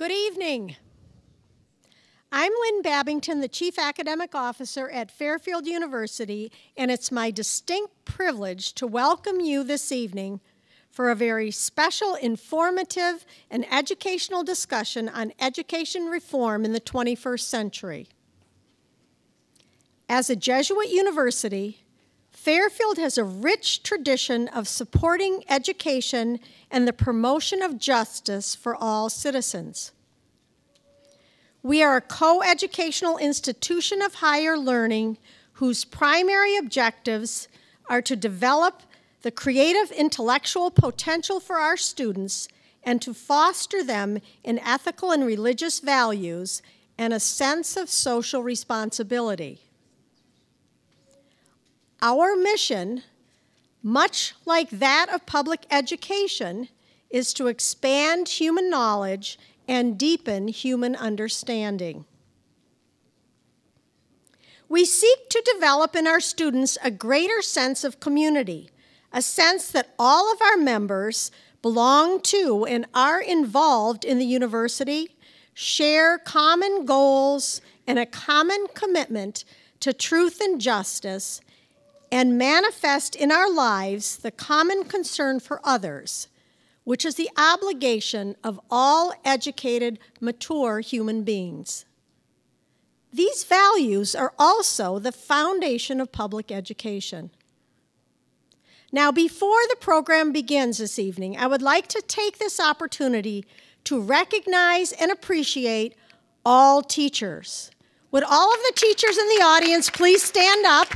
Good evening. I'm Lynn Babington, the Chief Academic Officer at Fairfield University, and it's my distinct privilege to welcome you this evening for a very special, informative, and educational discussion on education reform in the 21st century. As a Jesuit university, Fairfield has a rich tradition of supporting education and the promotion of justice for all citizens. We are a co-educational institution of higher learning whose primary objectives are to develop the creative intellectual potential for our students and to foster them in ethical and religious values and a sense of social responsibility. Our mission, much like that of public education, is to expand human knowledge and deepen human understanding. We seek to develop in our students a greater sense of community, a sense that all of our members belong to and are involved in the university, share common goals and a common commitment to truth and justice, and manifest in our lives the common concern for others, which is the obligation of all educated, mature human beings. These values are also the foundation of public education. Now, before the program begins this evening, I would like to take this opportunity to recognize and appreciate all teachers. Would all of the teachers in the audience please stand up?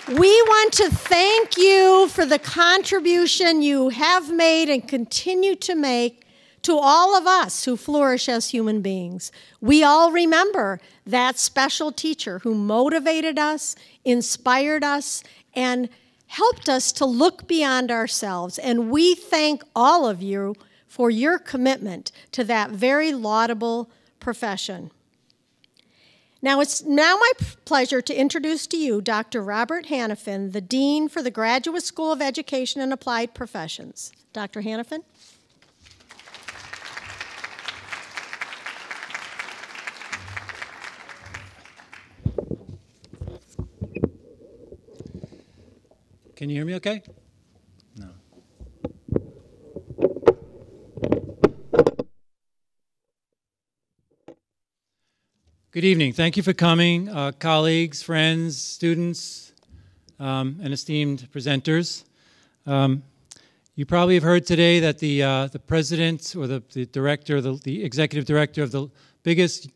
We want to thank you for the contribution you have made and continue to make to all of us who flourish as human beings. We all remember that special teacher who motivated us, inspired us, and helped us to look beyond ourselves. And we thank all of you for your commitment to that very laudable profession. Now, it's now my pleasure to introduce to you Dr. Robert Hanifin, the Dean for the Graduate School of Education and Applied Professions. Dr. Hanifin. Can you hear me okay? No. Good evening. Thank you for coming, colleagues, friends, students, and esteemed presenters. You probably have heard today that the president or the director, the executive director of the biggest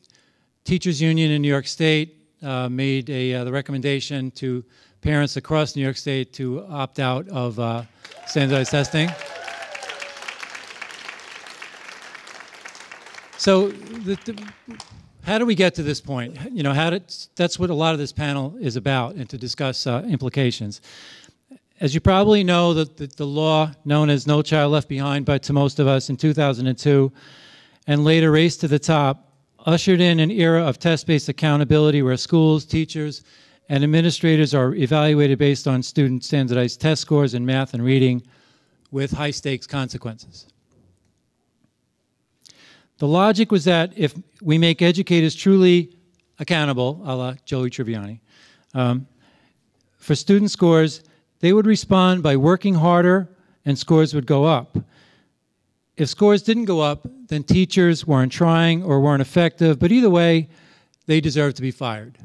teachers union in New York State made the recommendation to parents across New York State to opt out of standardized testing. So how do we get to this point? You know, that's what a lot of this panel is about, and to discuss implications. As you probably know, the law known as No Child Left Behind, but to most of us in 2002, and later Race to the Top, ushered in an era of test-based accountability where schools, teachers, and administrators are evaluated based on student standardized test scores in math and reading with high-stakes consequences. The logic was that if we make educators truly accountable, a la Joey Tribbiani, for student scores, they would respond by working harder and scores would go up. If scores didn't go up, then teachers weren't trying or weren't effective, but either way, they deserved to be fired.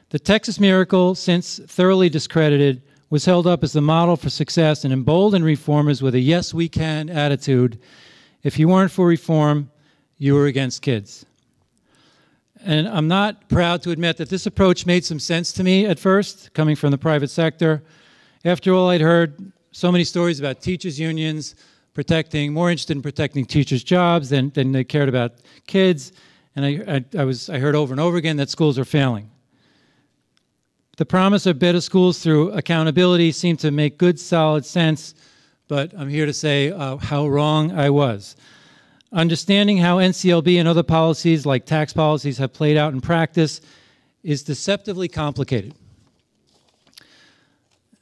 The Texas Miracle, since thoroughly discredited, was held up as the model for success and emboldened reformers with a yes, we can attitude. If you weren't for reform, you were against kids. And I'm not proud to admit that this approach made some sense to me at first, coming from the private sector. After all, I'd heard so many stories about teachers' unions more interested in protecting teachers' jobs than they cared about kids. And I heard over and over again that schools are failing. The promise of better schools through accountability seemed to make good, solid sense, but I'm here to say how wrong I was. Understanding how NCLB and other policies like tax policies have played out in practice, is deceptively complicated.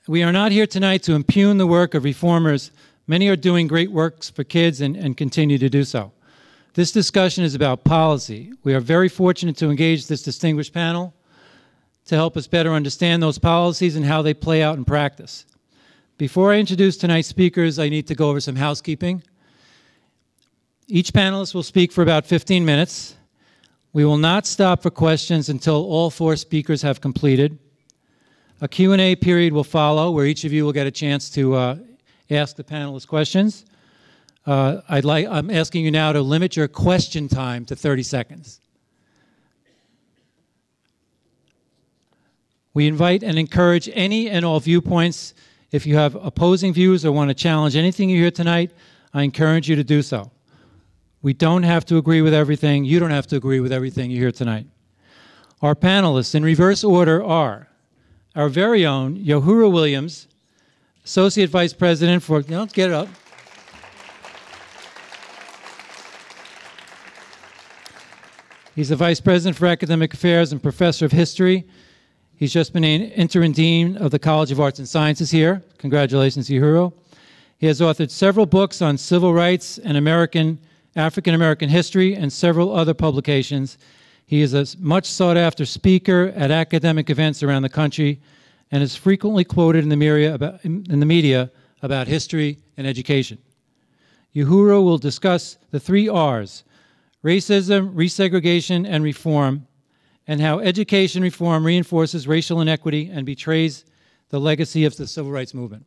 We are not here tonight to impugn the work of reformers. Many are doing great works for kids and continue to do so. This discussion is about policy. We are very fortunate to engage this distinguished panel to help us better understand those policies and how they play out in practice. Before I introduce tonight's speakers, I need to go over some housekeeping. Each panelist will speak for about 15 minutes. We will not stop for questions until all 4 speakers have completed. A Q&A period will follow, where each of you will get a chance to ask the panelists questions. I'm asking you now to limit your question time to 30 seconds. We invite and encourage any and all viewpoints. If you have opposing views or want to challenge anything you hear tonight, I encourage you to do so. We don't have to agree with everything. You don't have to agree with everything you hear tonight. Our panelists, in reverse order, are our very own Yohuru Williams, Associate Vice President for, get it up. He's the Vice President for Academic Affairs and Professor of History. He's just been named Interim Dean of the College of Arts and Sciences here. Congratulations, Yohuru. He has authored several books on civil rights and African-American history and several other publications. He is a much sought-after speaker at academic events around the country and is frequently quoted in the media about history and education. Yohuru will discuss the 3 R's: racism, resegregation, and reform, and how education reform reinforces racial inequity and betrays the legacy of the civil rights movement.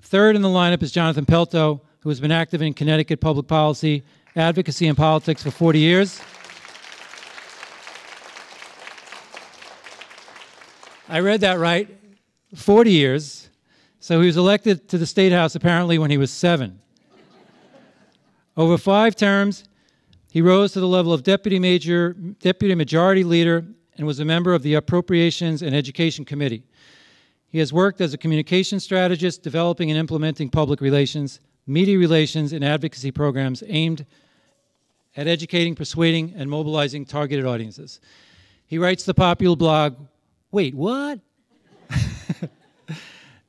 Third in the lineup is Jonathan Pelto, who has been active in Connecticut public policy, advocacy, and politics for 40 years. I read that right, 40 years. So he was elected to the State House apparently when he was 7. Over 5 terms, he rose to the level of Deputy Majority Leader and was a member of the Appropriations and Education Committee. He has worked as a communication strategist, developing and implementing public relations, media relations, and advocacy programs aimed at educating, persuading, and mobilizing targeted audiences. He writes the popular blog, Wait, What?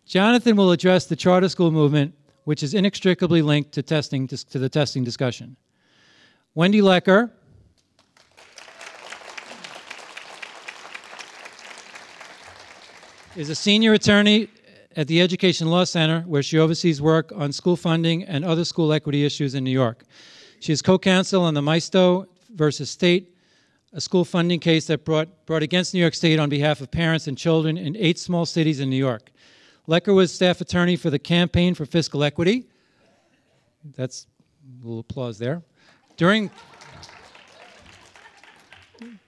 Jonathan will address the charter school movement, which is inextricably linked to the testing discussion. Wendy Lecker is a senior attorney at the Education Law Center, where she oversees work on school funding and other school equity issues in New York. She is co-counsel on the Maisto versus State, a school funding case that brought against New York State on behalf of parents and children in 8 small cities in New York. Lecker was staff attorney for the Campaign for Fiscal Equity. That's a little applause there. During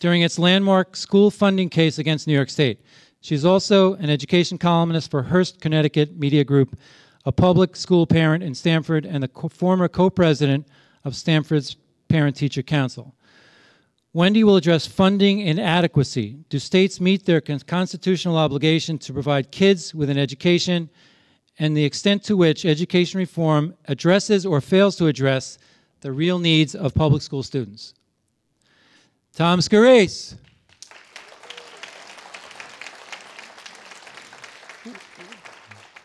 its landmark school funding case against New York State. She's also an education columnist for Hearst, Connecticut Media Group, a public school parent in Stamford, and the former co-president of Stamford's Parent-Teacher Council. Wendy will address funding inadequacy. Do states meet their constitutional obligation to provide kids with an education, and the extent to which education reform addresses or fails to address the real needs of public school students? Tom Scarice.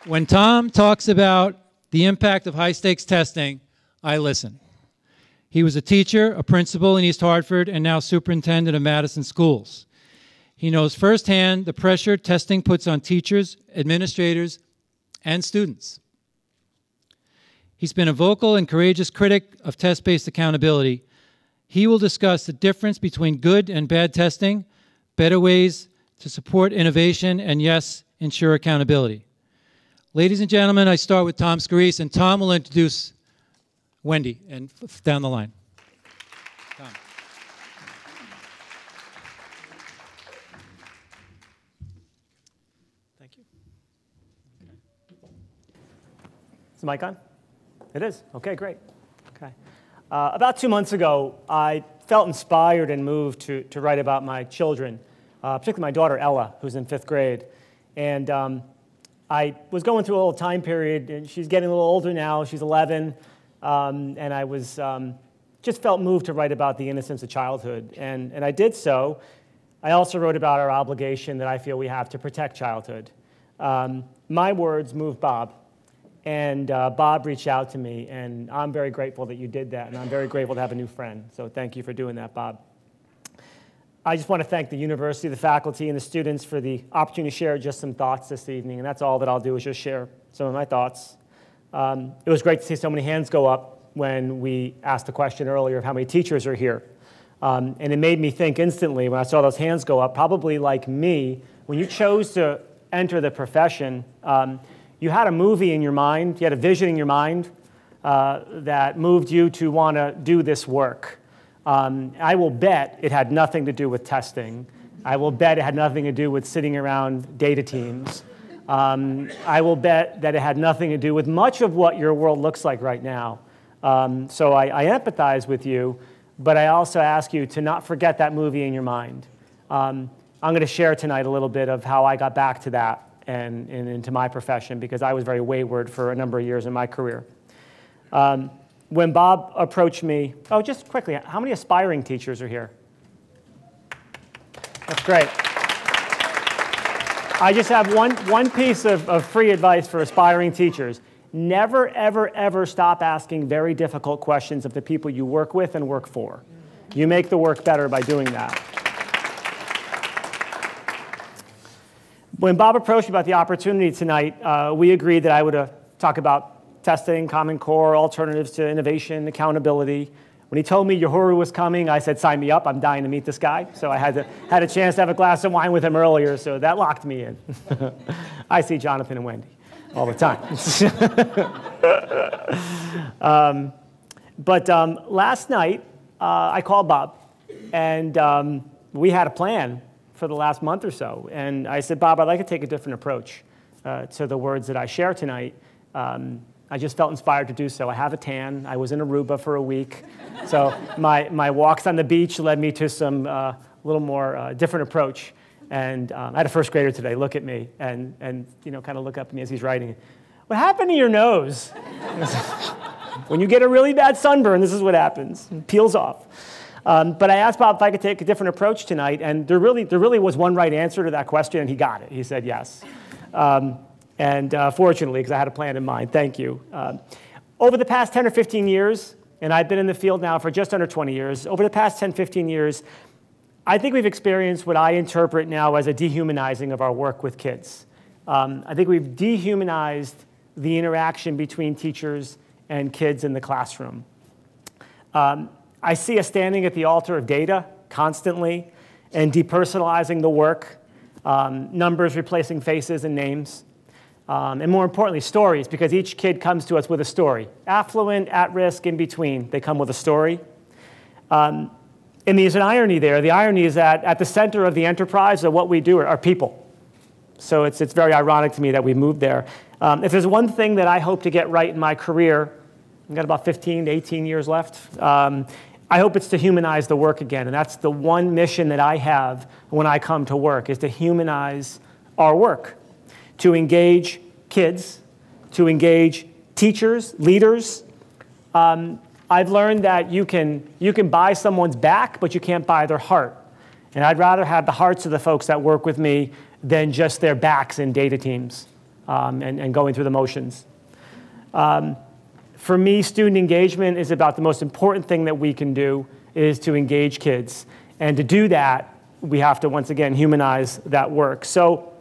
When Tom talks about the impact of high-stakes testing, I listen. He was a teacher, a principal in East Hartford, and now superintendent of Madison schools. He knows firsthand the pressure testing puts on teachers, administrators, and students. He's been a vocal and courageous critic of test-based accountability. He will discuss the difference between good and bad testing, better ways to support innovation, and yes, ensure accountability. Ladies and gentlemen, I start with Tom Scarice, and Tom will introduce Wendy and down the line. Tom. Thank you. Is the mic on? It is. Okay, great. Okay. About 2 months ago, I felt inspired and moved to write about my children, particularly my daughter Ella, who's in 5th grade. And I was going through a little time period, and she's getting a little older now. She's 11. And I was just felt moved to write about the innocence of childhood. And I did so I also wrote about our obligation that I feel we have to protect childhood. My words moved Bob, and Bob reached out to me, and I'm very grateful that you did that, and I'm very grateful to have a new friend. So thank you for doing that, Bob. I just want to thank the university, the faculty, and the students for the opportunity to share just some thoughts this evening, and that's all that I'll do is just share some of my thoughts. It was great to see so many hands go up when we asked the question earlier of how many teachers are here. And it made me think instantly when I saw those hands go up, probably like me, when you chose to enter the profession, you had a movie in your mind, you had a vision in your mind that moved you to want to do this work. I will bet it had nothing to do with testing. I will bet it had nothing to do with sitting around data teams. I will bet that it had nothing to do with much of what your world looks like right now. So I empathize with you, but I also ask you to not forget that movie in your mind. I'm going to share tonight a little bit of how I got back to that and into my profession, because I was very wayward for a number of years in my career. When Bob approached me, oh, just quickly, how many aspiring teachers are here? That's great. I just have one piece of free advice for aspiring teachers. Never, ever, ever stop asking very difficult questions of the people you work with and work for. You make the work better by doing that. When Bob approached me about the opportunity tonight, we agreed that I would talk about testing, Common Core, alternatives to innovation, accountability. When he told me Yohuru was coming, I said, sign me up. I'm dying to meet this guy. So I had a chance to have a glass of wine with him earlier, so that locked me in. I see Jonathan and Wendy all the time. But last night, I called Bob, and we had a plan for the last month or so. And I said, Bob, I'd like to take a different approach to the words that I share tonight. I just felt inspired to do so. I have a tan. I was in Aruba for a week. So my walks on the beach led me to some little more different approach. And I had a first grader today look at me and kind of look up at me as he's writing. What happened to your nose? When you get a really bad sunburn, this is what happens. It peels off. But I asked Bob if I could take a different approach tonight, and there really was one right answer to that question, and he got it. He said yes. And fortunately, because I had a plan in mind, thank you. Over the past 10 or 15 years, and I've been in the field now for just under 20 years, over the past 10, 15 years, I think we've experienced what I interpret now as a dehumanizing of our work with kids. I think we've dehumanized the interaction between teachers and kids in the classroom. I see us standing at the altar of data constantly and depersonalizing the work, numbers replacing faces and names. And more importantly, stories, because each kid comes to us with a story. Affluent, at risk, in between, they come with a story. And there's an irony there. The irony is that at the center of the enterprise of what we do are people. So it's very ironic to me that we've moved there. If there's one thing that I hope to get right in my career, I've got about 15 to 18 years left, I hope it's to humanize the work again. And that's the one mission that I have when I come to work, is to humanize our work. To engage kids, to engage teachers, leaders. I've learned that you can buy someone's back, but you can't buy their heart. And I'd rather have the hearts of the folks that work with me than just their backs in data teams and going through the motions. For me, student engagement is about the most important thing that we can do, is to engage kids. And to do that, we have to, once again, humanize that work. So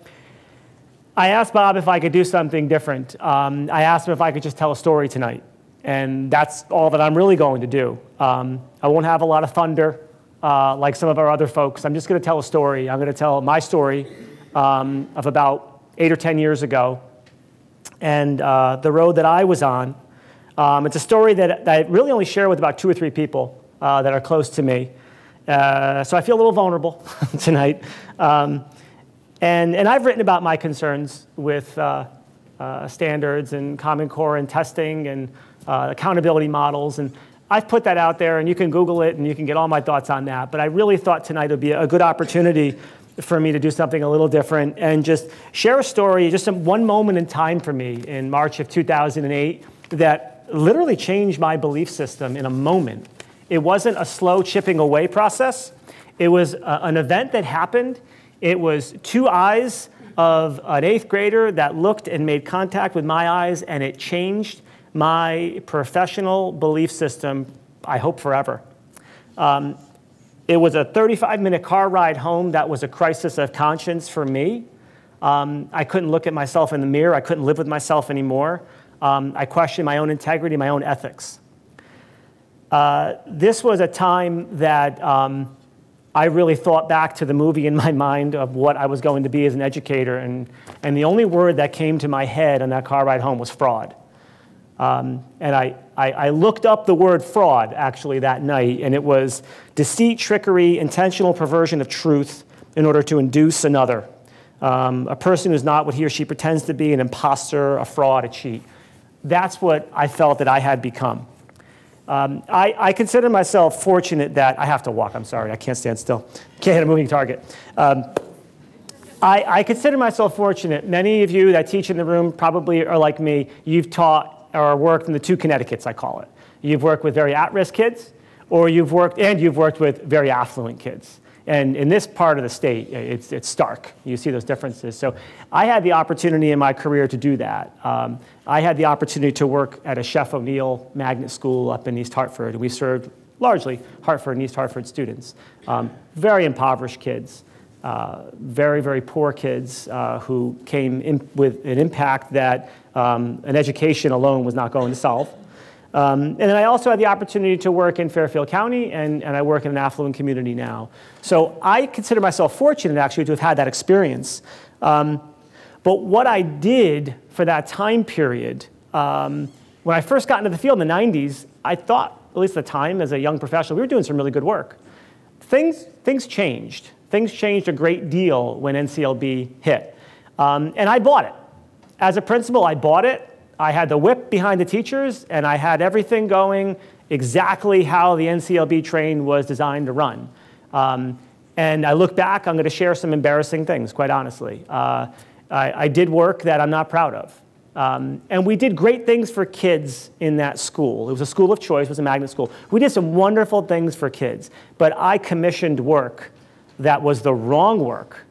I asked Bob if I could do something different. I asked him if I could just tell a story tonight. And that's all that I'm really going to do. I won't have a lot of thunder like some of our other folks. I'm just going to tell a story. I'm going to tell my story of about 8 or 10 years ago and the road that I was on. It's a story that I really only share with about 2 or 3 people that are close to me. So I feel a little vulnerable tonight. And I've written about my concerns with standards and Common Core and testing and accountability models. And I've put that out there, and you can Google it, and you can get all my thoughts on that. But I really thought tonight would be a good opportunity for me to do something a little different and just share a story, just one moment in time for me in March of 2008 that literally changed my belief system in a moment. It wasn't a slow chipping away process. It was an event that happened. It was two eyes of an 8th grader that looked and made contact with my eyes, and it changed my professional belief system, I hope forever. It was a 35-minute car ride home that was a crisis of conscience for me. I couldn't look at myself in the mirror. I couldn't live with myself anymore. I questioned my own integrity, my own ethics. This was a time that I really thought back to the movie in my mind of what I was going to be as an educator, and the only word that came to my head on that car ride home was fraud. And I looked up the word fraud, actually, that night, and it was deceit, trickery, intentional perversion of truth in order to induce another. A person who's not what he or she pretends to be, an imposter, a fraud, a cheat. That's what I felt that I had become. I consider myself fortunate that, I have to walk, I'm sorry, I can't stand still. Can't hit a moving target. I consider myself fortunate. Many of you that teach in the room probably are like me. You've taught or worked in the 2 Connecticuts, I call it. You've worked with very at-risk kids, or you've worked with very affluent kids. And in this part of the state, it's stark. You see those differences. So I had the opportunity in my career to do that. I had the opportunity to work at a Chef O'Neill magnet school up in East Hartford. We served largely Hartford and East Hartford students. Very impoverished kids, very, very poor kids who came in with an impact that an education alone was not going to solve. And then I also had the opportunity to work in Fairfield County, and I work in an affluent community now. So I consider myself fortunate, actually, to have had that experience. But what I did for that time period, when I first got into the field in the 90s, I thought, at least at the time, as a young professional, we were doing some really good work. Things changed. Things changed a great deal when NCLB hit. And I bought it. As a principal, I bought it. I had the whip behind the teachers, and I had everything going exactly how the NCLB train was designed to run. And I look back, I'm going to share some embarrassing things, quite honestly. I did work that I'm not proud of. And we did great things for kids in that school. It was a school of choice, it was a magnet school. We did some wonderful things for kids, but I commissioned work that was the wrong work,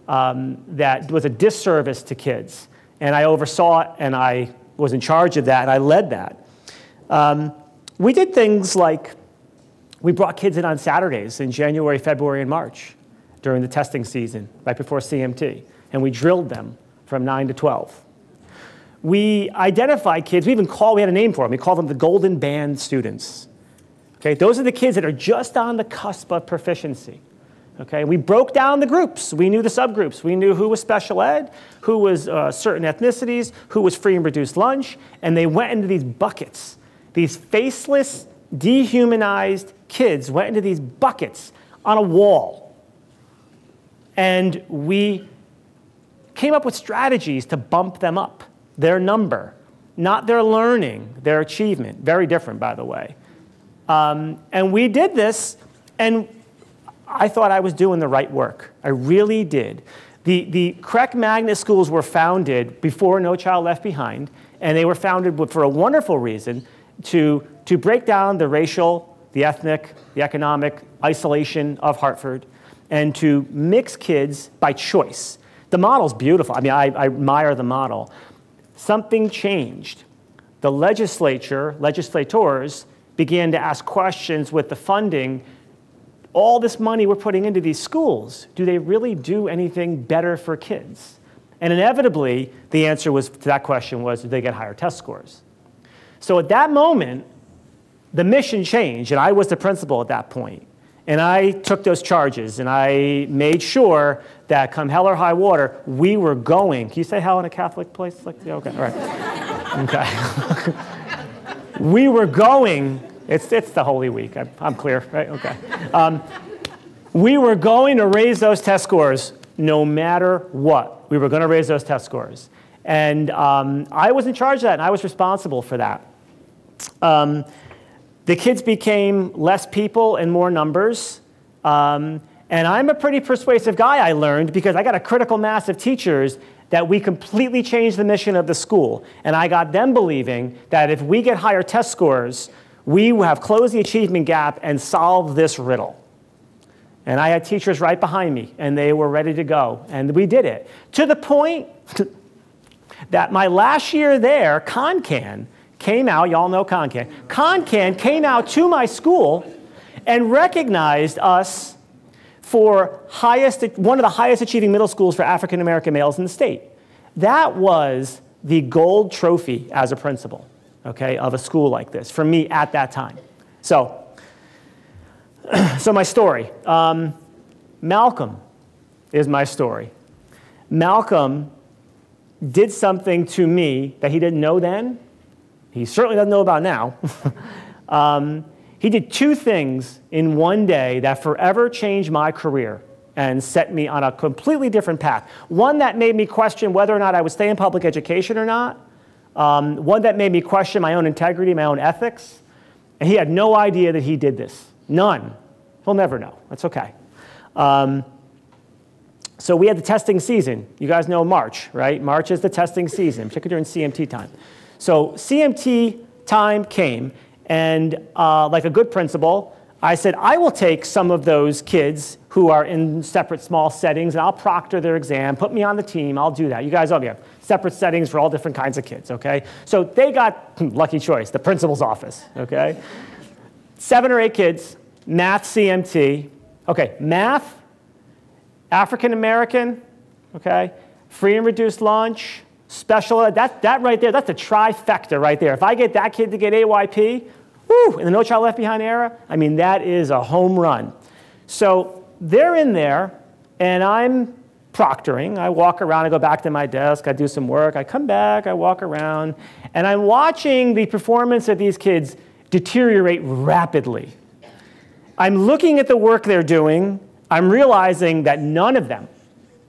that was a disservice to kids. And I oversaw it, and I was in charge of that, and I led that. We did things like we brought kids in on Saturdays in January, February, and March during the testing season, right before CMT, and we drilled them from 9 to 12. We identified kids, we had a name for them, we called them the Golden Band students. Okay, those are the kids that are just on the cusp of proficiency. Okay, we broke down the groups. We knew the subgroups. We knew who was special ed, who was certain ethnicities, who was free and reduced lunch, and they went into these buckets. These faceless, dehumanized kids went into these buckets on a wall. And we came up with strategies to bump them up, their number, not their learning, their achievement. Very different, by the way. And we did this, and I thought I was doing the right work. I really did. The CREC magnet schools were founded before No Child Left Behind, and they were founded for a wonderful reason, to break down the racial, the ethnic, the economic isolation of Hartford, and to mix kids by choice. The model's beautiful. I mean, I admire the model. Something changed. The legislators began to ask questions with the funding. All this money we're putting into these schools, do they really do anything better for kids? And inevitably, the answer to that question was, do they get higher test scores? So at that moment, the mission changed, and I was the principal at that point. And I took those charges, and I made sure that come hell or high water, we were going. Can you say hell in a Catholic place? Yeah, okay, all right. Okay. We were going. It's the Holy Week. I'm clear, right? Okay. We were going to raise those test scores no matter what. We were going to raise those test scores. And I was in charge of that, and I was responsible for that. The kids became less people and more numbers. And I'm a pretty persuasive guy, I learned, because I got a critical mass of teachers that we completely changed the mission of the school. And I got them believing that if we get higher test scores, we have closed the achievement gap and solved this riddle. And I had teachers right behind me, and they were ready to go. And we did it. To the point that my last year there, Concan came out. Y'all know Concan. Concan came out to my school and recognized us for one of the highest achieving middle schools for African American males in the state. That was the gold trophy as a principal, okay, of a school like this for me at that time. So my story. Malcolm is my story. Malcolm did something to me that he didn't know then. He certainly doesn't know about now. He did two things in one day that forever changed my career and set me on a completely different path. One that made me question whether or not I would stay in public education or not. One that made me question my own integrity, my own ethics. And he had no idea that he did this. None. He'll never know. That's okay. So we had the testing season. You guys know March, right? March is the testing season, particularly during CMT time. So CMT time came, and like a good principal, I said, I will take some of those kids who are in separate small settings, and I'll proctor their exam, put me on the team, I'll do that. You guys all have separate settings for all different kinds of kids, okay? So they got, lucky choice, the principal's office, okay? 7 or 8 kids, math CMT, okay, math, African American, okay, free and reduced lunch, special ed, that right there, that's a trifecta right there. If I get that kid to get AYP, woo, in the No Child Left Behind era, I mean, that is a home run. So they're in there, and I'm proctoring. I walk around, I go back to my desk, I do some work, I come back, I walk around, and I'm watching the performance of these kids deteriorate rapidly. I'm looking at the work they're doing. I'm realizing that none of them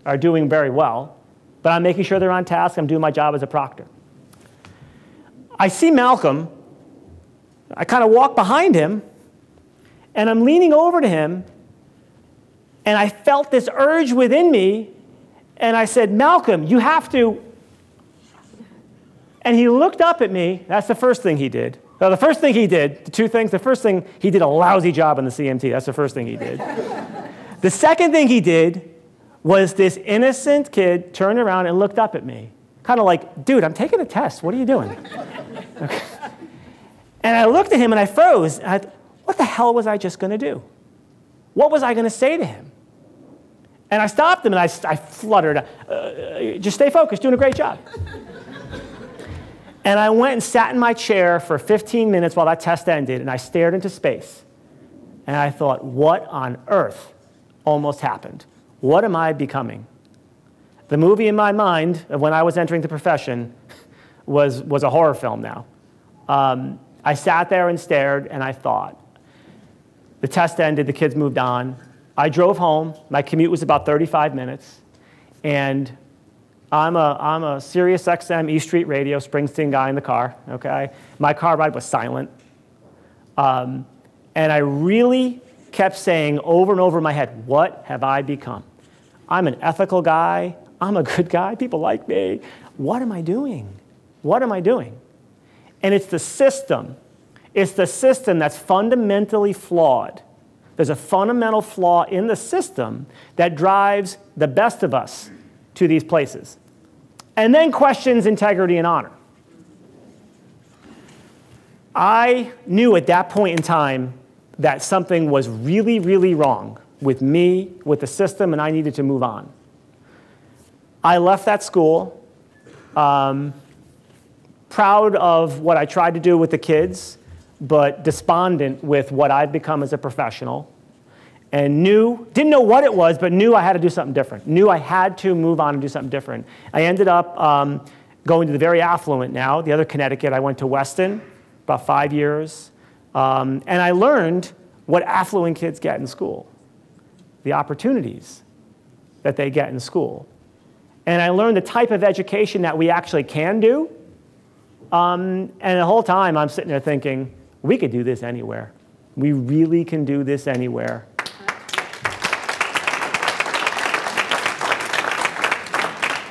are doing very well, but I'm making sure they're on task. I'm doing my job as a proctor. I see Malcolm. I kind of walk behind him, and I'm leaning over to him, and I felt this urge within me, and I said, Malcolm, you have to. And he looked up at me. That's the first thing he did. So the first thing he did, the two things, the first thing, he did a lousy job in the CMT. That's the first thing he did. The second thing he did was this innocent kid turned around and looked up at me, kind of like, dude, I'm taking a test. What are you doing? Okay. And I looked at him and I froze. And I thought, what the hell was I just going to do? What was I going to say to him? And I stopped him and I fluttered, just stay focused, doing a great job. And I went and sat in my chair for 15 minutes while that test ended, and I stared into space. And I thought, what on earth almost happened? What am I becoming? The movie in my mind of when I was entering the profession was a horror film now. I sat there and stared, and I thought. The test ended, the kids moved on. I drove home. My commute was about 35 minutes. And I'm a Sirius XM E Street Radio Springsteen guy in the car, okay? My car ride was silent. And I really kept saying over and over in my head, what have I become? I'm an ethical guy. I'm a good guy. People like me. What am I doing? What am I doing? And it's the system. It's the system that's fundamentally flawed. There's a fundamental flaw in the system that drives the best of us to these places. And then questions integrity and honor. I knew at that point in time that something was really, really wrong with me, with the system, and I needed to move on. I left that school, proud of what I tried to do with the kids, but despondent with what I've become as a professional, and didn't know what it was, but knew I had to do something different, knew I had to move on and do something different. I ended up going to the very affluent now, the other Connecticut. I went to Weston, about 5 years, and I learned what affluent kids get in school, the opportunities that they get in school. And I learned the type of education that we actually can do. And the whole time I'm sitting there thinking, we could do this anywhere. We really can do this anywhere.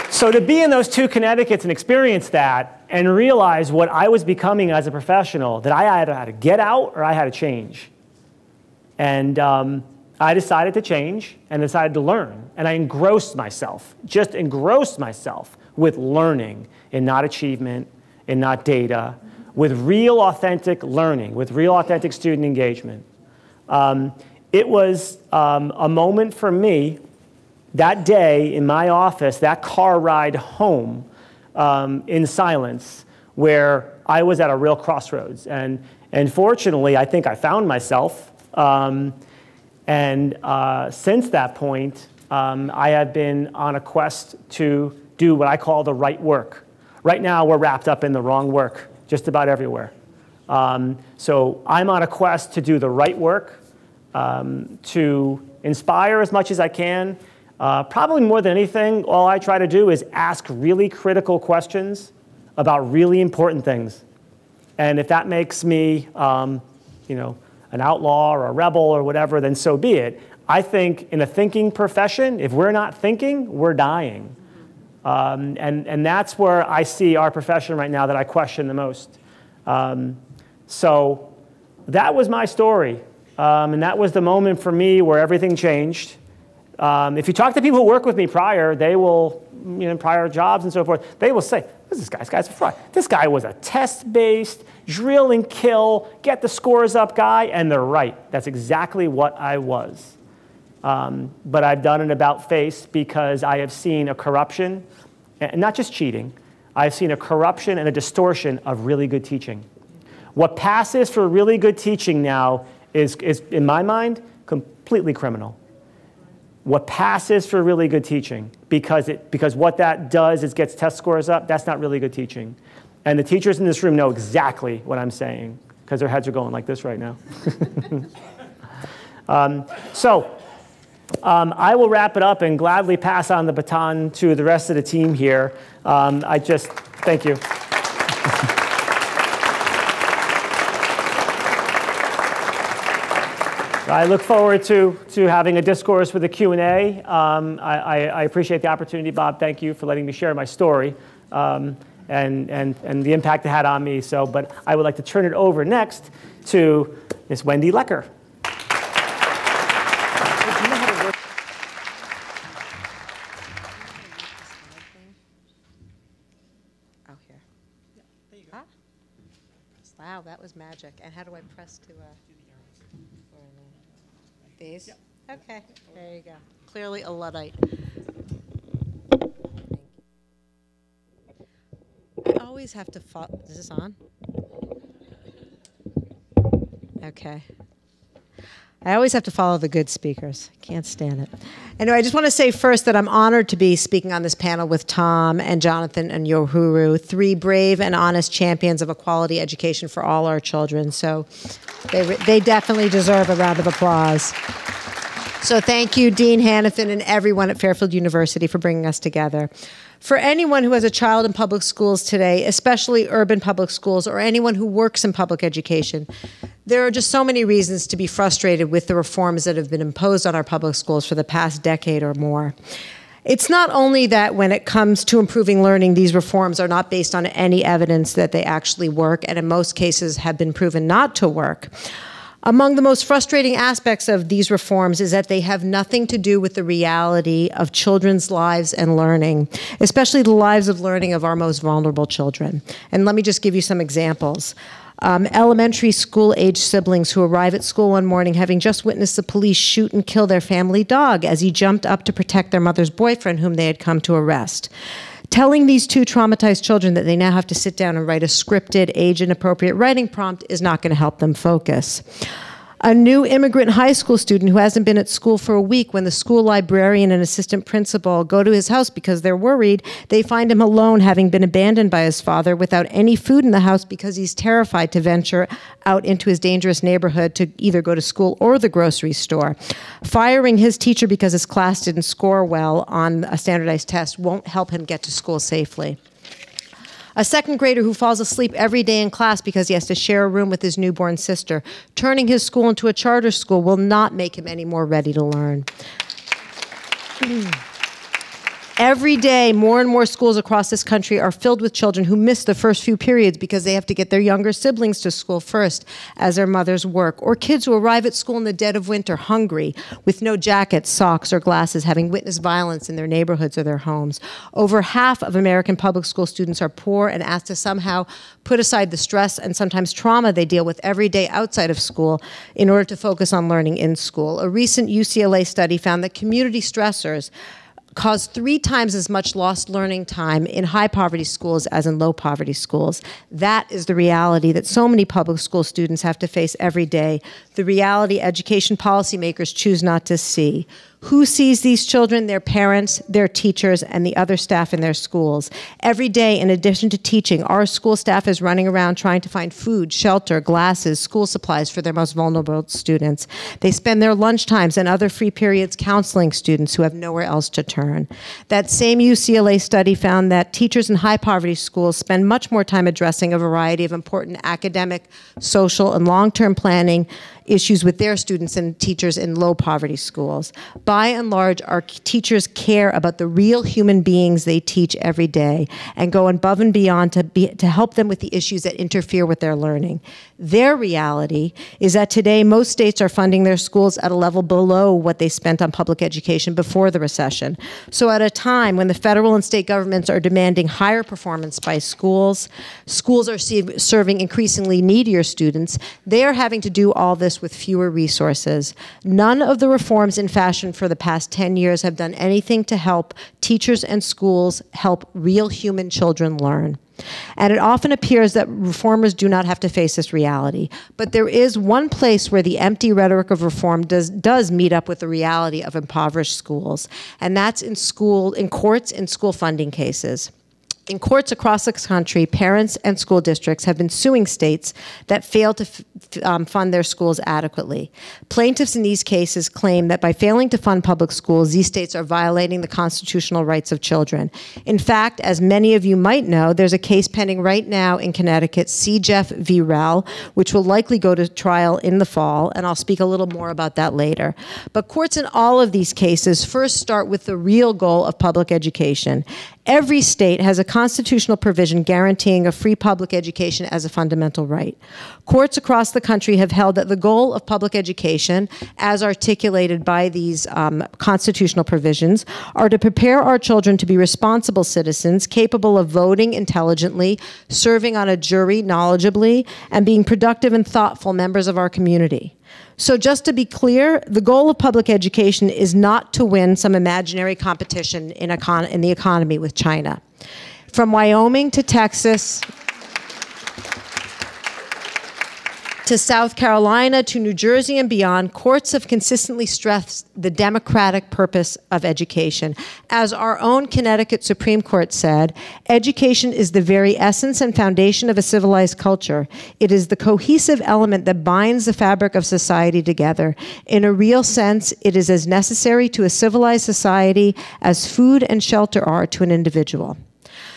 So to be in those two Connecticut's and experience that and realize what I was becoming as a professional, that I either had to get out or I had to change. And I I decided to change and decided to learn. And I engrossed myself, just engrossed myself with learning and not achievement and not data, with real authentic learning, with real authentic student engagement. It was a moment for me that day in my office, that car ride home in silence, where I was at a real crossroads. And fortunately, I think I found myself. And since that point, I have been on a quest to do what I call the right work. Right now, we're wrapped up in the wrong work, just about everywhere. So I'm on a quest to do the right work, to inspire as much as I can. Probably more than anything, all I try to do is ask really critical questions about really important things. And if that makes me, you know, an outlaw or a rebel or whatever, then so be it. I think in a thinking profession, if we're not thinking, we're dying. And that's where I see our profession right now that I question the most. So that was my story. And that was the moment for me where everything changed. If you talk to people who work with me prior, they will, you know, prior jobs and so forth, they will say, this guy's a fraud. This guy was a test-based, drill and kill, get the scores up guy, and they're right. That's exactly what I was. But I've done an about-face because I have seen a corruption, and not just cheating, I've seen a corruption and a distortion of really good teaching. What passes for really good teaching now is in my mind, completely criminal. What passes for really good teaching, because what that does is gets test scores up, that's not really good teaching. And the teachers in this room know exactly what I'm saying, because their heads are going like this right now. I will wrap it up and gladly pass on the baton to the rest of the team here. Thank you. I look forward to having a discourse with a Q&A. I appreciate the opportunity, Bob. Thank you for letting me share my story and the impact it had on me. But I would like to turn it over next to Miss Wendy Lecker. Oh, here. Yeah, there you go. Ah. Wow, that was magic. And how do I press to... These? Yep. Okay, there you go. Clearly a Luddite. I always have to follow. Is this on? Okay. I always have to follow the good speakers. Can't stand it. Anyway, I just want to say first that I'm honored to be speaking on this panel with Tom and Jonathan and Yohuru, three brave and honest champions of a quality education for all our children. So they definitely deserve a round of applause. So thank you, Dean Hannafin, and everyone at Fairfield University for bringing us together. For anyone who has a child in public schools today, especially urban public schools, or anyone who works in public education, there are just so many reasons to be frustrated with the reforms that have been imposed on our public schools for the past decade or more. It's not only that when it comes to improving learning, these reforms are not based on any evidence that they actually work, and in most cases have been proven not to work. Among the most frustrating aspects of these reforms is that they have nothing to do with the reality of children's lives and learning, especially the lives of learning of our most vulnerable children. And let me just give you some examples. Elementary school-age siblings who arrive at school one morning having just witnessed the police shoot and kill their family dog as he jumped up to protect their mother's boyfriend whom they had come to arrest. Telling these two traumatized children that they now have to sit down and write a scripted, age-inappropriate writing prompt is not going to help them focus. A new immigrant high school student who hasn't been at school for a week, when the school librarian and assistant principal go to his house because they're worried, they find him alone, having been abandoned by his father, without any food in the house because he's terrified to venture out into his dangerous neighborhood to either go to school or the grocery store. Firing his teacher because his class didn't score well on a standardized test won't help him get to school safely. A second grader who falls asleep every day in class because he has to share a room with his newborn sister. Turning his school into a charter school will not make him any more ready to learn. Every day, more and more schools across this country are filled with children who miss the first few periods because they have to get their younger siblings to school first as their mothers work, or kids who arrive at school in the dead of winter hungry with no jackets, socks, or glasses, having witnessed violence in their neighborhoods or their homes. Over half of American public school students are poor and asked to somehow put aside the stress and sometimes trauma they deal with every day outside of school in order to focus on learning in school. A recent UCLA study found that community stressors cause 3 times as much lost learning time in high poverty schools as in low poverty schools. That is the reality that so many public school students have to face every day, the reality education policymakers choose not to see. Who sees these children? Their parents, their teachers, and the other staff in their schools. Every day, in addition to teaching, our school staff is running around trying to find food, shelter, glasses, school supplies for their most vulnerable students. They spend their lunch times and other free periods counseling students who have nowhere else to turn. That same UCLA study found that teachers in high poverty schools spend much more time addressing a variety of important academic, social, and long-term planning issues with their students and teachers in low poverty schools. By and large, our teachers care about the real human beings they teach every day and go above and beyond to help them with the issues that interfere with their learning. Their reality is that today most states are funding their schools at a level below what they spent on public education before the recession. So at a time when the federal and state governments are demanding higher performance by schools, schools are serving increasingly needier students, they are having to do all this with fewer resources. None of the reforms in fashion for the past 10 years have done anything to help teachers and schools help real human children learn. And it often appears that reformers do not have to face this reality. But there is one place where the empty rhetoric of reform does meet up with the reality of impoverished schools, and that's in courts in school funding cases. In courts across the country, parents and school districts have been suing states that fail to fund their schools adequately. Plaintiffs in these cases claim that by failing to fund public schools, these states are violating the constitutional rights of children. In fact, as many of you might know, there's a case pending right now in Connecticut, C. Jeff v. Rel, which will likely go to trial in the fall, and I'll speak a little more about that later. But courts in all of these cases first start with the real goal of public education. Every state has a constitutional provision guaranteeing a free public education as a fundamental right. Courts across the country have held that the goal of public education, as articulated by these constitutional provisions, are to prepare our children to be responsible citizens, capable of voting intelligently, serving on a jury knowledgeably, and being productive and thoughtful members of our community. So just to be clear, the goal of public education is not to win some imaginary competition in the economy with China. From Wyoming to Texas, to South Carolina, to New Jersey and beyond, courts have consistently stressed the democratic purpose of education. As our own Connecticut Supreme Court said, education is the very essence and foundation of a civilized culture. It is the cohesive element that binds the fabric of society together. In a real sense, it is as necessary to a civilized society as food and shelter are to an individual.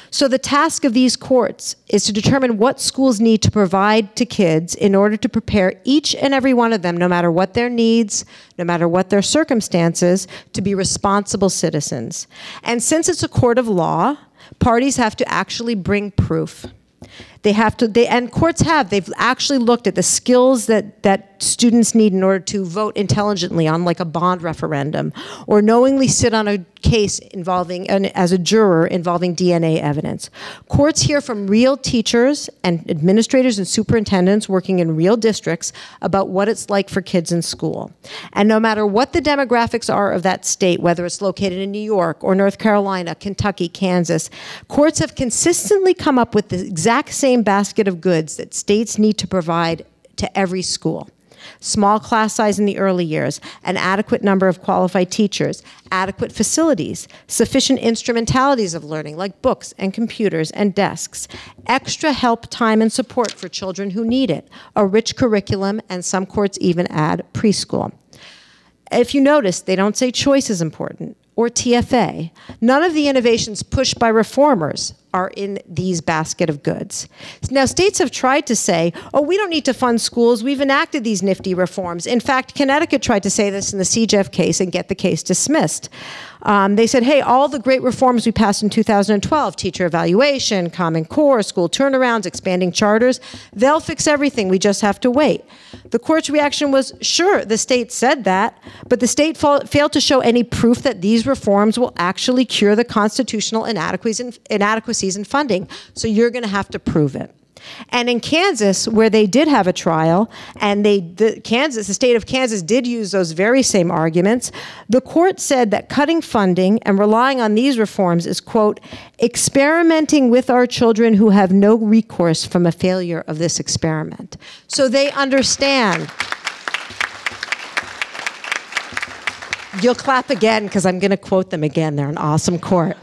So the task of these courts is to determine what schools need to provide to kids in order to prepare each and every one of them, no matter what their needs, no matter what their circumstances, to be responsible citizens. And since it's a court of law, parties have to actually bring proof. And courts they've actually looked at the skills that students need in order to vote intelligently on like a bond referendum, or knowingly sit on a case as a juror involving DNA evidence. Courts hear from real teachers and administrators and superintendents working in real districts about what it's like for kids in school. And no matter what the demographics are of that state, whether it's located in New York or North Carolina, Kentucky, Kansas, courts have consistently come up with the exact same basket of goods that states need to provide to every school. Small class size in the early years, an adequate number of qualified teachers, adequate facilities, sufficient instrumentalities of learning like books and computers and desks, extra help, time, and support for children who need it, a rich curriculum, and some courts even add preschool. If you notice, they don't say choice is important or TFA. None of the innovations pushed by reformers are in these basket of goods. Now, states have tried to say, oh, we don't need to fund schools. We've enacted these nifty reforms. In fact, Connecticut tried to say this in the CJEF case and get the case dismissed. They said, hey, all the great reforms we passed in 2012, teacher evaluation, Common Core, school turnarounds, expanding charters, they'll fix everything. We just have to wait. The court's reaction was, sure, the state said that, but the state failed to show any proof that these reforms will actually cure the constitutional inadequacies in funding. So you're going to have to prove it. And in Kansas, where they did have a trial, and the state of Kansas did use those very same arguments, the court said that cutting funding and relying on these reforms is, quote, experimenting with our children who have no recourse from a failure of this experiment. So they understand. You'll clap again because I'm going to quote them again. They're an awesome court.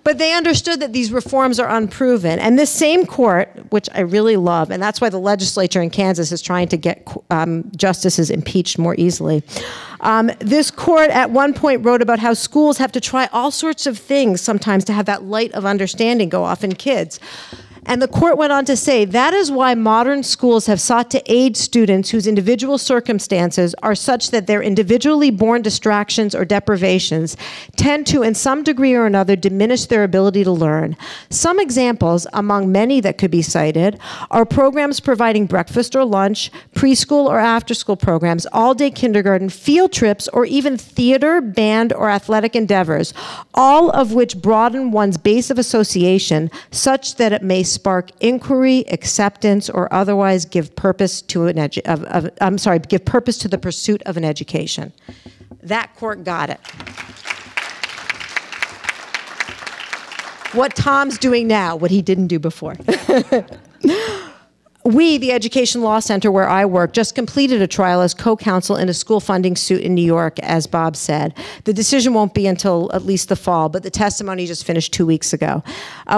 But they understood that these reforms are unproven. And this same court, which I really love, and that's why the legislature in Kansas is trying to get justices impeached more easily. This court at one point wrote about how schools have to try all sorts of things sometimes to have that light of understanding go off in kids. And the court went on to say, that is why modern schools have sought to aid students whose individual circumstances are such that their individually born distractions or deprivations tend to, in some degree or another, diminish their ability to learn. Some examples, among many that could be cited, are programs providing breakfast or lunch, preschool or after-school programs, all-day kindergarten, field trips, or even theater, band, or athletic endeavors, all of which broaden one's base of association such that it may spark inquiry, acceptance, or otherwise give purpose to give purpose to the pursuit of an education. That court got it. What Tom's doing now, what he didn't do before. We, the Education Law Center where I work, just completed a trial as co-counsel in a school funding suit in New York, as Bob said. The decision won't be until at least the fall, but the testimony just finished 2 weeks ago.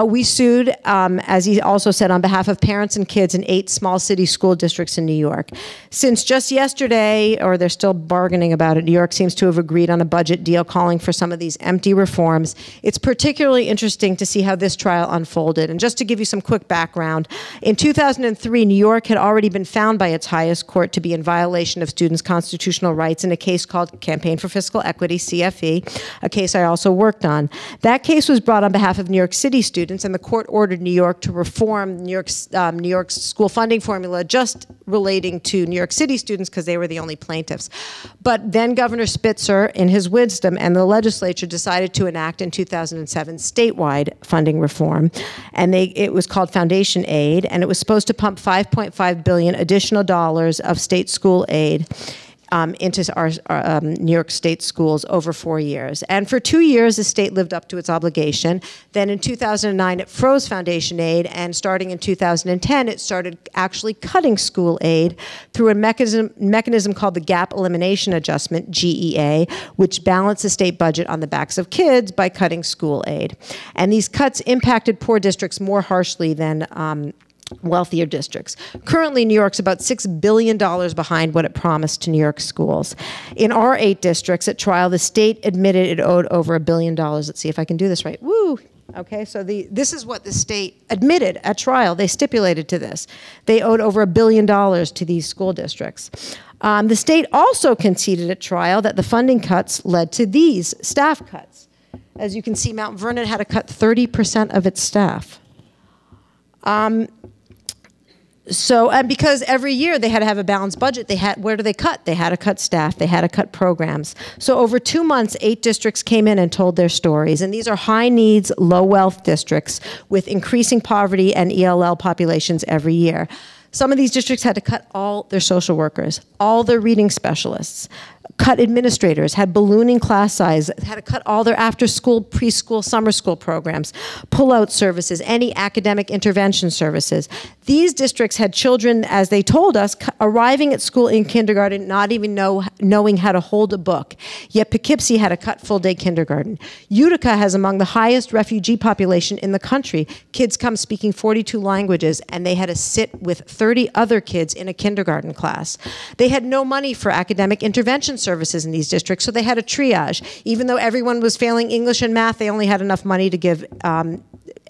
We sued, as he also said, on behalf of parents and kids in 8 small city school districts in New York. Since just yesterday, or they're still bargaining about it, New York seems to have agreed on a budget deal calling for some of these empty reforms. It's particularly interesting to see how this trial unfolded. And just to give you some quick background, in 2003, New York had already been found by its highest court to be in violation of students' constitutional rights in a case called Campaign for Fiscal Equity, CFE, a case I also worked on. That case was brought on behalf of New York City students, and the court ordered New York to reform New York's school funding formula just relating to New York City students because they were the only plaintiffs. But then Governor Spitzer, in his wisdom, and the legislature decided to enact in 2007 statewide funding reform. And it was called Foundation Aid, and it was supposed to pump $5.5 billion additional dollars of state school aid into our New York State schools over 4 years. And for 2 years, the state lived up to its obligation. Then in 2009, it froze foundation aid, and starting in 2010, it started actually cutting school aid through a mechanism called the Gap Elimination Adjustment, GEA, which balanced the state budget on the backs of kids by cutting school aid. And these cuts impacted poor districts more harshly than wealthier districts. Currently, New York's about $6 billion behind what it promised to New York schools. In our 8 districts at trial, the state admitted it owed over $1 billion. Let's see if I can do this right. Woo! Okay, so this is what the state admitted at trial. They stipulated to this. They owed over $1 billion to these school districts. The state also conceded at trial that the funding cuts led to these staff cuts. As you can see, Mount Vernon had to cut 30% of its staff. And because every year they had to have a balanced budget, where do they cut? They had to cut staff, they had to cut programs. So over 2 months, 8 districts came in and told their stories. And these are high needs, low wealth districts with increasing poverty and ELL populations every year. Some of these districts had to cut all their social workers, all their reading specialists, cut administrators, had ballooning class size, had to cut all their after-school, preschool, summer school programs, pull-out services, any academic intervention services. These districts had children, as they told us, arriving at school in kindergarten, not even knowing how to hold a book. Yet Poughkeepsie had to cut full-day kindergarten. Utica has among the highest refugee population in the country. Kids come speaking 42 languages, and they had to sit with 30 other kids in a kindergarten class. They had no money for academic intervention services in these districts, so they had a triage. Even though everyone was failing English and math, they only had enough money to give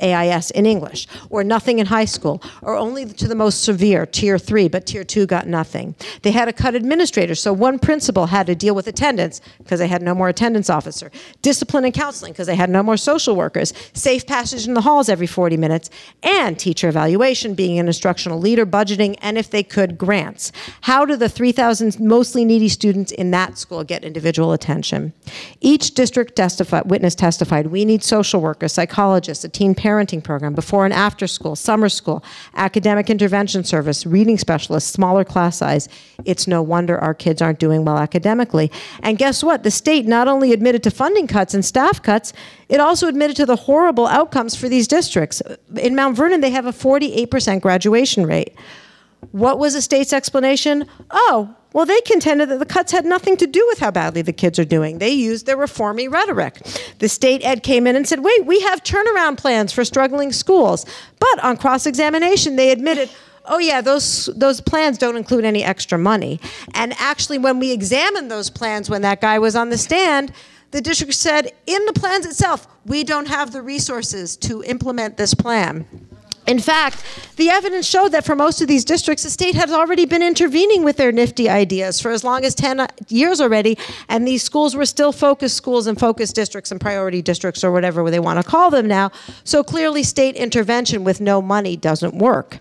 AIS in English, or nothing in high school, or only to the most severe, Tier 3, but Tier 2 got nothing. They had to cut administrators, so one principal had to deal with attendance because they had no more attendance officer, discipline and counseling because they had no more social workers, safe passage in the halls every 40 minutes, and teacher evaluation, being an instructional leader, budgeting, and if they could, grants. How do the 3,000 mostly needy students in that school get individual attention? Each district witness testified, we need social workers, psychologists, a teen parenting program, before and after school, summer school, academic intervention service, reading specialists, smaller class size. It's no wonder our kids aren't doing well academically. And guess what? The state not only admitted to funding cuts and staff cuts, it also admitted to the horrible outcomes for these districts. In Mount Vernon, they have a 48% graduation rate. What was the state's explanation? Oh, well, they contended that the cuts had nothing to do with how badly the kids are doing. They used their reformy rhetoric. The state ed came in and said, wait, we have turnaround plans for struggling schools. But on cross-examination, they admitted, oh yeah, those plans don't include any extra money. And actually, when we examined those plans, when that guy was on the stand, the district said, in the plans itself, we don't have the resources to implement this plan. In fact, the evidence showed that for most of these districts, the state has already been intervening with their nifty ideas for as long as 10 years already, and these schools were still focus schools and focus districts and priority districts or whatever they want to call them now. So clearly state intervention with no money doesn't work.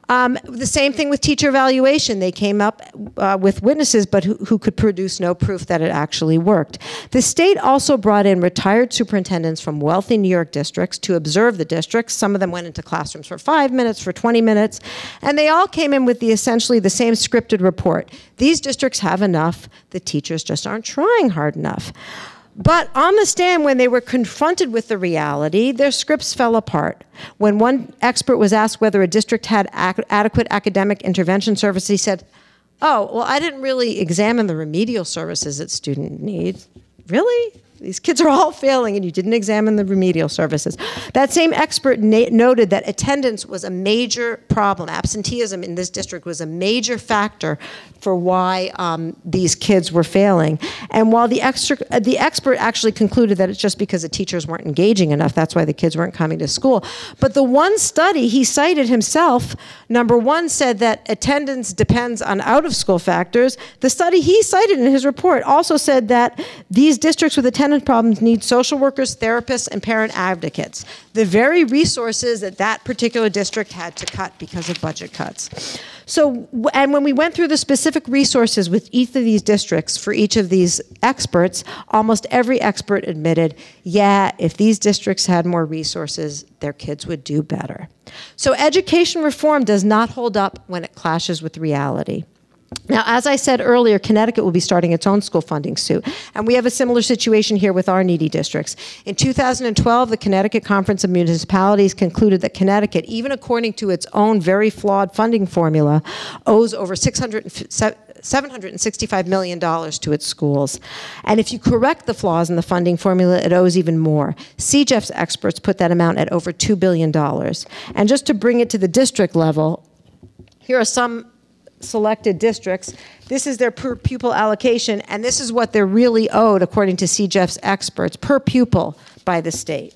The same thing with teacher evaluation. They came up with witnesses, but who could produce no proof that it actually worked. The state also brought in retired superintendents from wealthy New York districts to observe the districts. Some of them went into classrooms for 5 minutes, for 20 minutes, and they all came in with essentially the same scripted report. These districts have enough, the teachers just aren't trying hard enough. But on the stand, when they were confronted with the reality, their scripts fell apart. When one expert was asked whether a district had adequate academic intervention service, he said, oh, well, I didn't really examine the remedial services that students need. Really? These kids are all failing and you didn't examine the remedial services. That same expert noted that attendance was a major problem. Absenteeism in this district was a major factor for why these kids were failing. And while the expert actually concluded that it's just because the teachers weren't engaging enough, that's why the kids weren't coming to school. But the one study he cited himself, number one, said that attendance depends on out-of-school factors. The study he cited in his report also said that these districts with attendance problems need social workers, therapists, and parent advocates, the very resources that that particular district had to cut because of budget cuts. So, and when we went through the specific resources with each of these districts for each of these experts, almost every expert admitted, yeah, if these districts had more resources, their kids would do better. So education reform does not hold up when it clashes with reality. Now, as I said earlier, Connecticut will be starting its own school funding suit, and we have a similar situation here with our needy districts. In 2012, the Connecticut Conference of Municipalities concluded that Connecticut, even according to its own very flawed funding formula, owes over $765 million to its schools. And if you correct the flaws in the funding formula, it owes even more. CGEF's experts put that amount at over $2 billion. And just to bring it to the district level, here are some selected districts. This is their per pupil allocation, and this is what they're really owed, according to CGEF's experts, per pupil by the state.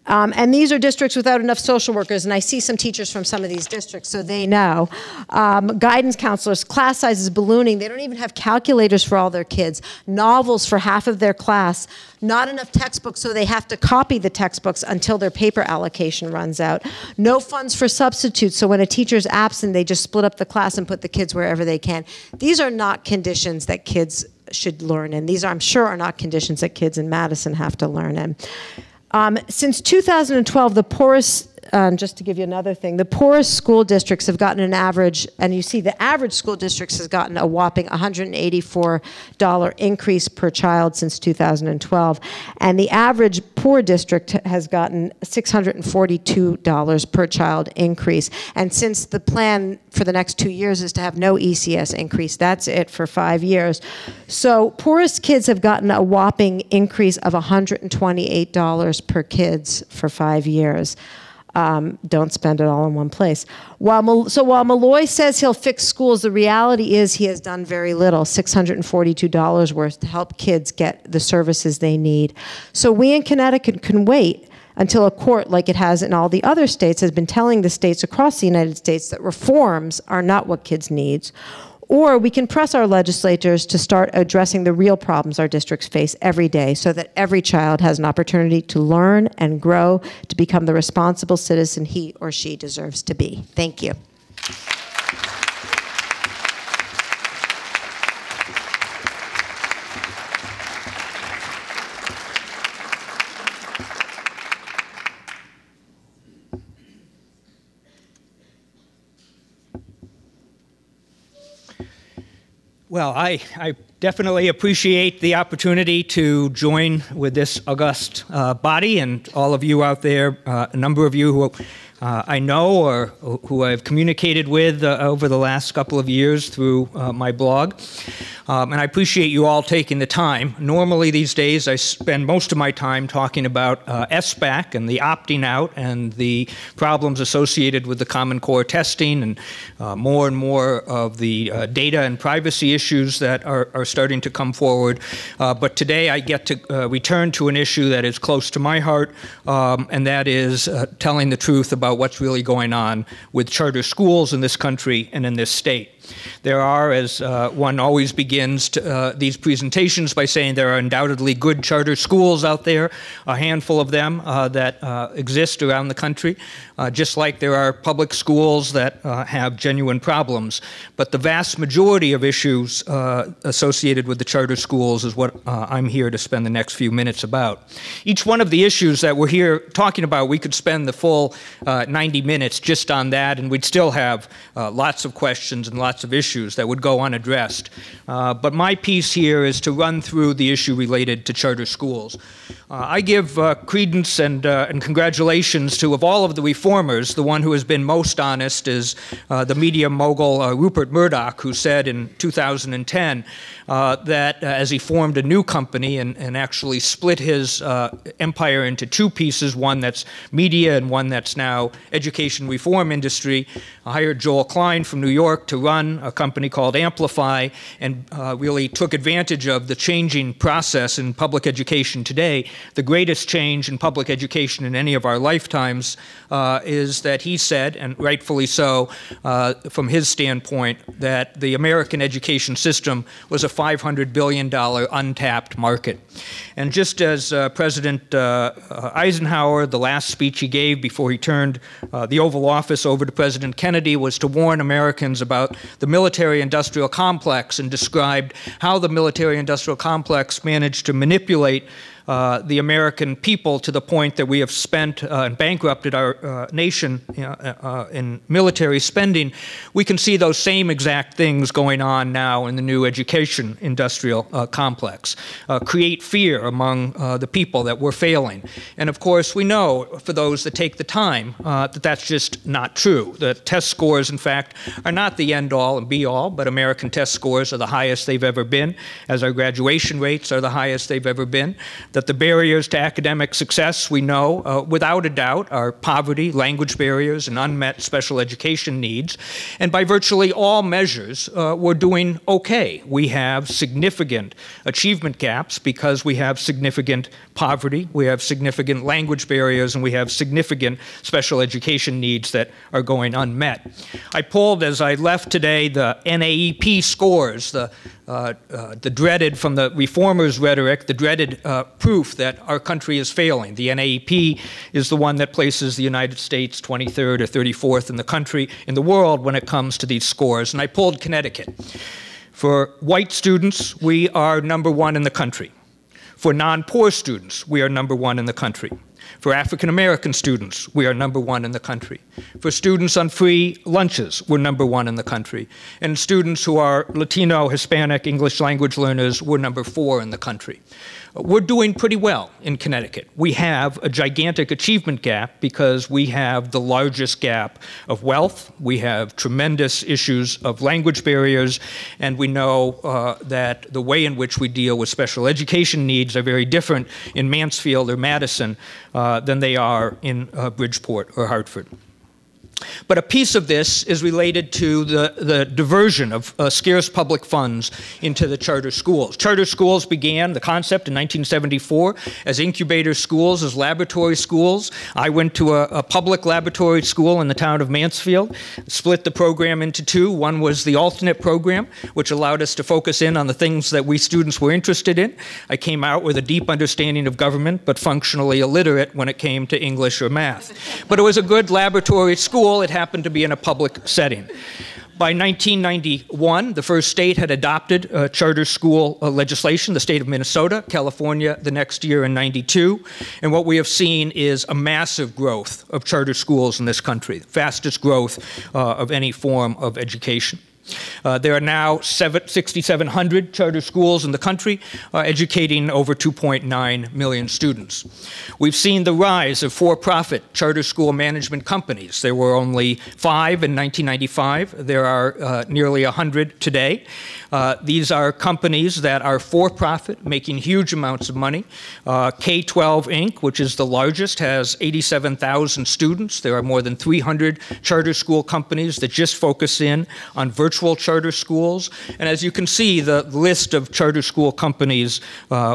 And these are districts without enough social workers, and I see some teachers from some of these districts, so they know. Guidance counselors, class sizes ballooning. They don't even have calculators for all their kids. Novels for half of their class. Not enough textbooks, so they have to copy the textbooks until their paper allocation runs out. No funds for substitutes, so when a teacher's absent, they just split up the class and put the kids wherever they can. These are not conditions that kids should learn in. These, I'm sure, are not conditions that kids in Madison have to learn in. Since 2012, the poorest, just to give you another thing, the poorest school districts have gotten an average, and you see the average school districts has gotten a whopping $184 increase per child since 2012, and the average poor district has gotten $642 per child increase. And since the plan for the next 2 years is to have no ECS increase, that's it for 5 years. So poorest kids have gotten a whopping increase of $128 per kids for 5 years. Don't spend it all in one place. While Malloy says he'll fix schools, the reality is he has done very little, $642 worth to help kids get the services they need. So we in Connecticut can wait until a court, like it has in all the other states, has been telling the states across the United States that reforms are not what kids need. Or we can press our legislators to start addressing the real problems our districts face every day so that every child has an opportunity to learn and grow to become the responsible citizen he or she deserves to be. Thank you. Well, I definitely appreciate the opportunity to join with this august body and all of you out there, a number of you who I know or who I've communicated with over the last couple of years through my blog. And I appreciate you all taking the time. Normally these days I spend most of my time talking about SBAC and the opting out and the problems associated with the Common Core testing and more and more of the data and privacy issues that are starting to come forward. But today I get to return to an issue that is close to my heart, and that is telling the truth about what's really going on with charter schools in this country and in this state. There are, as one always begins these presentations by saying there are undoubtedly good charter schools out there, a handful of them that exist around the country, just like there are public schools that have genuine problems. But the vast majority of issues associated with the charter schools is what I'm here to spend the next few minutes about. Each one of the issues that we're here talking about, we could spend the full 90 minutes just on that, and we'd still have lots of questions and lots of issues that would go unaddressed. But my piece here is to run through the issue related to charter schools. I give credence and congratulations to, of all of the reformers, the one who has been most honest is the media mogul Rupert Murdoch, who said in 2010 that as he formed a new company and actually split his empire into two pieces, one that's media and one that's now education reform industry, hired Joel Klein from New York to run a company called Amplify and really took advantage of the changing process in public education today. The greatest change in public education in any of our lifetimes is that he said, and rightfully so, from his standpoint, that the American education system was a $500 billion untapped market. And just as President Eisenhower, the last speech he gave before he turned the Oval Office over to President Kennedy, was to warn Americans about the military-industrial complex and described how the military-industrial complex managed to manipulate the American people to the point that we have spent and bankrupted our nation in military spending. We can see those same exact things going on now in the new education industrial complex. Create fear among the people that we're failing. And of course, we know, for those that take the time, that that's just not true. The test scores, in fact, are not the end-all and be-all, but American test scores are the highest they've ever been, as our graduation rates are the highest they've ever been. That the barriers to academic success, we know, without a doubt, are poverty, language barriers, and unmet special education needs. And by virtually all measures, we're doing okay. We have significant achievement gaps because we have significant poverty, we have significant language barriers, and we have significant special education needs that are going unmet. I pulled, as I left today, the NAEP scores, the dreaded, from the reformers' rhetoric, the dreaded proof that our country is failing. The NAEP is the one that places the United States 23rd or 34th in the country, in the world, when it comes to these scores. And I pulled Connecticut. For white students, we are #1 in the country. For non-poor students, we are #1 in the country. For African American students, we are #1 in the country. For students on free lunches, we're #1 in the country. And students who are Latino, Hispanic, English language learners, we're #4 in the country. We're doing pretty well in Connecticut. We have a gigantic achievement gap because we have the largest gap of wealth. We have tremendous issues of language barriers, and we know that the way in which we deal with special education needs are very different in Mansfield or Madison than they are in Bridgeport or Hartford. But a piece of this is related to the diversion of scarce public funds into the charter schools. Charter schools began, the concept, in 1974 as incubator schools, as laboratory schools. I went to a public laboratory school in the town of Mansfield, split the program into two. One was the alternate program, which allowed us to focus in on the things that we students were interested in. I came out with a deep understanding of government, but functionally illiterate when it came to English or math. But it was a good laboratory school. It happened to be in a public setting. By 1991, the first state had adopted charter school legislation, the state of Minnesota, California the next year in '92. And what we have seen is a massive growth of charter schools in this country, the fastest growth of any form of education. There are now 6,700 charter schools in the country, educating over 2.9 million students. We've seen the rise of for-profit charter school management companies. There were only 5 in 1995. There are nearly 100 today. These are companies that are for-profit, making huge amounts of money. K-12 Inc., which is the largest, has 87,000 students. There are more than 300 charter school companies that just focus in on virtual charter schools. And as you can see, the list of charter school companies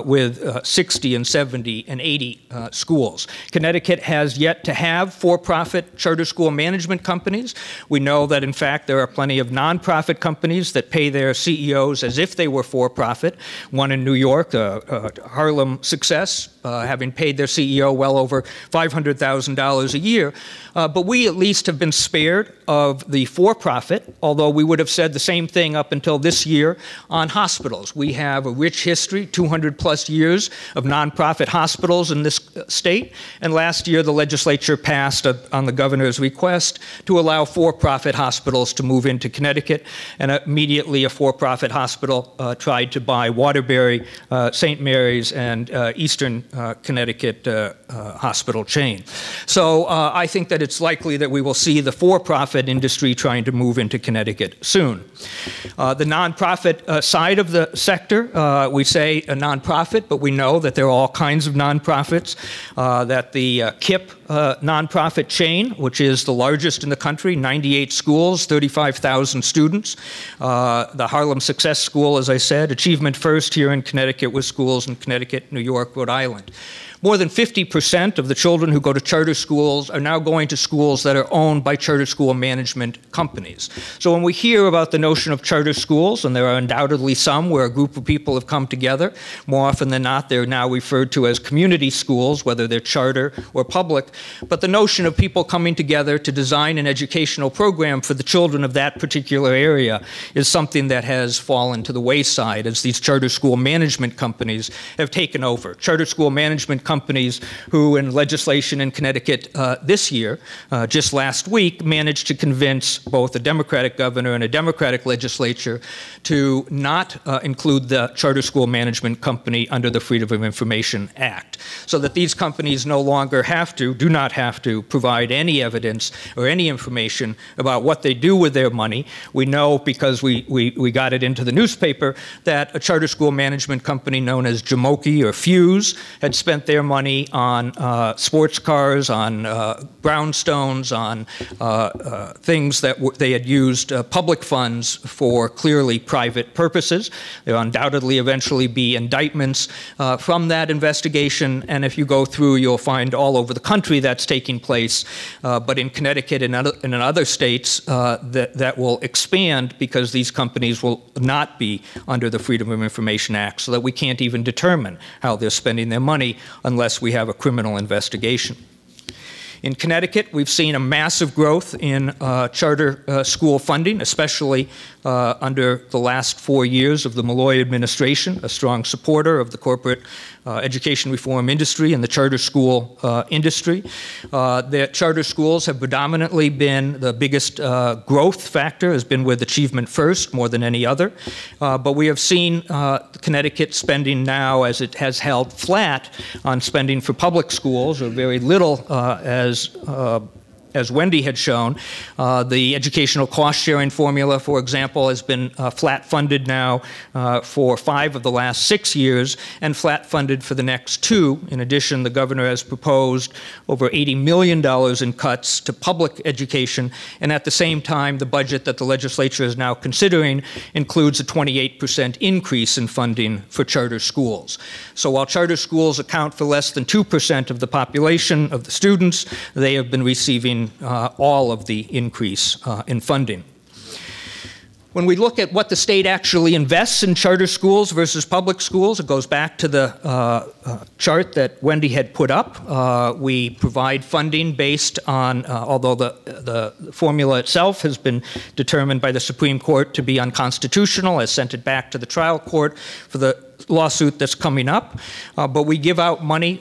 with 60 and 70 and 80 schools. Connecticut has yet to have for-profit charter school management companies. We know that, in fact, there are plenty of nonprofit companies that pay their CEOs as if they were for-profit. One in New York, Harlem Success, having paid their CEO well over $500,000 a year. But we at least have been spared of the for-profit, although we would have said the same thing up until this year on hospitals. We have a rich history, 200+ years of nonprofit hospitals in this state, and last year the legislature passed on the governor's request to allow for-profit hospitals to move into Connecticut, and immediately a for-profit hospital tried to buy Waterbury, St. Mary's, and Eastern Connecticut hospital chain. So I think that it's likely that we will see the for-profit industry trying to move into Connecticut soon. The nonprofit side of the sector, we say a nonprofit, but we know that there are all kinds of nonprofits, that the KIP nonprofit chain, which is the largest in the country, 98 schools, 35,000 students. The Harlem Success School, as I said, Achievement First here in Connecticut with schools in Connecticut, New York, Rhode Island. More than 50% of the children who go to charter schools are now going to schools that are owned by charter school management companies. So when we hear about the notion of charter schools, and there are undoubtedly some where a group of people have come together, more often than not they're now referred to as community schools, whether they're charter or public, but the notion of people coming together to design an educational program for the children of that particular area is something that has fallen to the wayside as these charter school management companies have taken over. Charter school management companies who, in legislation in Connecticut this year, just last week, managed to convince both a Democratic governor and a Democratic legislature to not include the charter school management company under the Freedom of Information Act, so that these companies no longer do not have to provide any evidence or any information about what they do with their money. We know, because we got it into the newspaper, that a charter school management company known as Jamoki or Fuse had spent their money on sports cars, on brownstones, on things that they had used public funds for clearly private purposes. There will undoubtedly eventually be indictments from that investigation, and if you go through, you'll find all over the country that's taking place, but in Connecticut and in other states that will expand, because these companies will not be under the Freedom of Information Act, so that we can't even determine how they're spending their money unless we have a criminal investigation. In Connecticut, we've seen a massive growth in charter school funding, especially under the last 4 years of the Malloy administration, a strong supporter of the corporate education reform industry and the charter school industry. The charter schools have predominantly been the biggest growth factor, has been with Achievement First more than any other. But we have seen Connecticut spending now, as it has held flat on spending for public schools, or very little as as Wendy had shown, the educational cost-sharing formula, for example, has been flat funded now for 5 of the last 6 years, and flat funded for the next 2. In addition, the governor has proposed over $80 million in cuts to public education, and at the same time, the budget that the legislature is now considering includes a 28% increase in funding for charter schools. So while charter schools account for less than 2% of the population of the students, they have been receiving all of the increase in funding. When we look at what the state actually invests in charter schools versus public schools, it goes back to the chart that Wendy had put up. We provide funding based on, although the formula itself has been determined by the Supreme Court to be unconstitutional, has sent it back to the trial court for the lawsuit that's coming up, but we give out money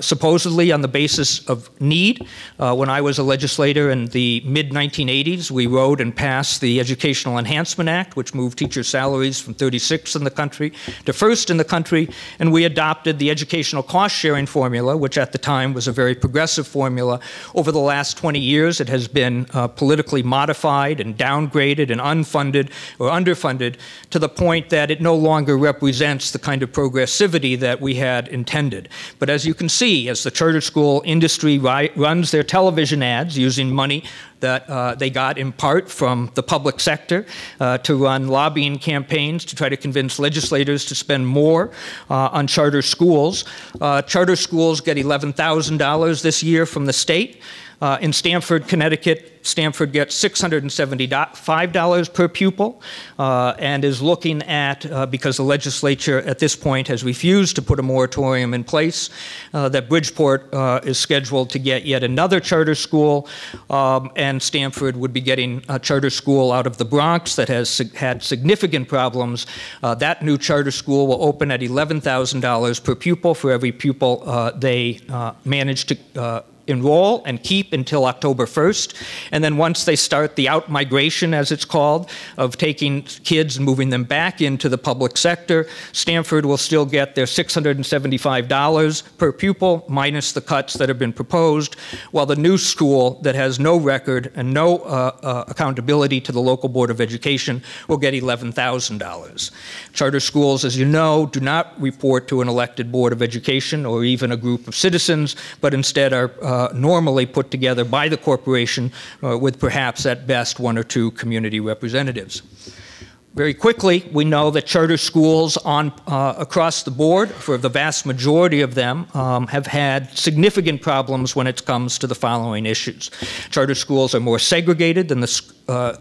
supposedly on the basis of need. When I was a legislator in the mid-1980s, we wrote and passed the Educational Enhancement Act, which moved teacher salaries from 36th in the country to 1st in the country, and we adopted the educational cost-sharing formula, which at the time was a very progressive formula. Over the last 20 years, it has been politically modified and downgraded and unfunded or underfunded to the point that it no longer represents the kind of progressivity that we had intended. But as you can see, as the charter school industry runs their television ads using money that they got in part from the public sector to run lobbying campaigns to try to convince legislators to spend more on charter schools. Charter schools get $11,000 this year from the state. In Stamford, Connecticut, Stamford gets $675 per pupil and is looking at, because the legislature at this point has refused to put a moratorium in place, that Bridgeport is scheduled to get yet another charter school, and Stamford would be getting a charter school out of the Bronx that has had significant problems. That new charter school will open at $11,000 per pupil for every pupil they manage to enroll and keep until October 1st. And then once they start the out-migration, as it's called, of taking kids and moving them back into the public sector, Stamford will still get their $675 per pupil, minus the cuts that have been proposed, while the new school that has no record and no accountability to the local Board of Education will get $11,000. Charter schools, as you know, do not report to an elected Board of Education or even a group of citizens, but instead are normally put together by the corporation with perhaps at best 1 or 2 community representatives. Very quickly, we know that charter schools across the board, for the vast majority of them, have had significant problems when it comes to the following issues. Charter schools are more segregated than the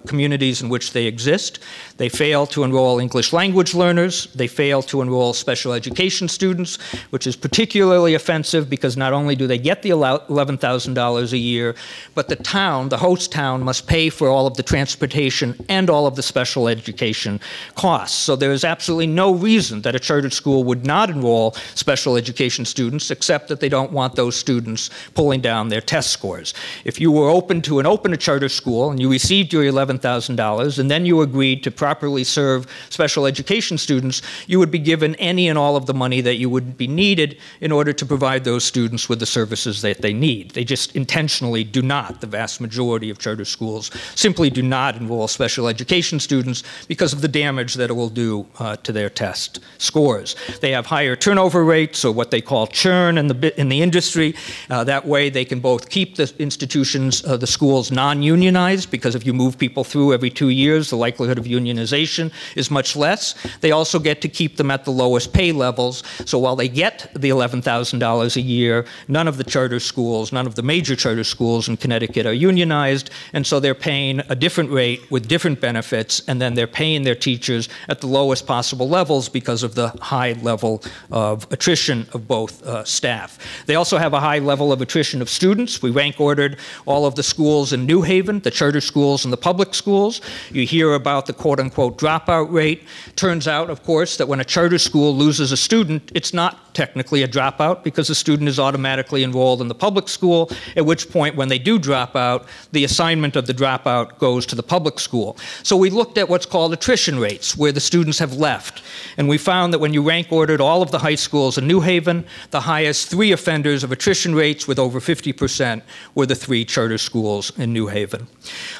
communities in which they exist. They fail to enroll English language learners. They fail to enroll special education students, which is particularly offensive because not only do they get the $11,000 a year, but the town, the host town, must pay for all of the transportation and all of the special education costs. So there is absolutely no reason that a charter school would not enroll special education students, except that they don't want those students pulling down their test scores. If you were open to open a charter school and you received your $11,000 and then you agreed to properly serve special education students, you would be given any and all of the money that you would be needed in order to provide those students with the services that they need. They just intentionally do not. The vast majority of charter schools simply do not enroll special education students because of the damage that it will do to their test scores. They have higher turnover rates, or what they call churn in the industry. That way they can both keep the institutions, the schools, non-unionized, because if you move people through every 2 years, the likelihood of unionization is much less. They also get to keep them at the lowest pay levels. So while they get the $11,000 a year, none of the charter schools, none of the major charter schools in Connecticut are unionized, and so they're paying a different rate with different benefits, and then they're paying their teachers at the lowest possible levels because of the high level of attrition of both staff. They also have a high level of attrition of students. We rank ordered all of the schools in New Haven, the charter schools in the public schools. You hear about the quote-unquote dropout rate. Turns out, of course, that when a charter school loses a student, it's not technically a dropout because the student is automatically enrolled in the public school, at which point when they do drop out, the assignment of the dropout goes to the public school. So we looked at what's called attrition rates, where the students have left. And we found that when you rank ordered all of the high schools in New Haven, the highest 3 offenders of attrition rates with over 50% were the 3 charter schools in New Haven.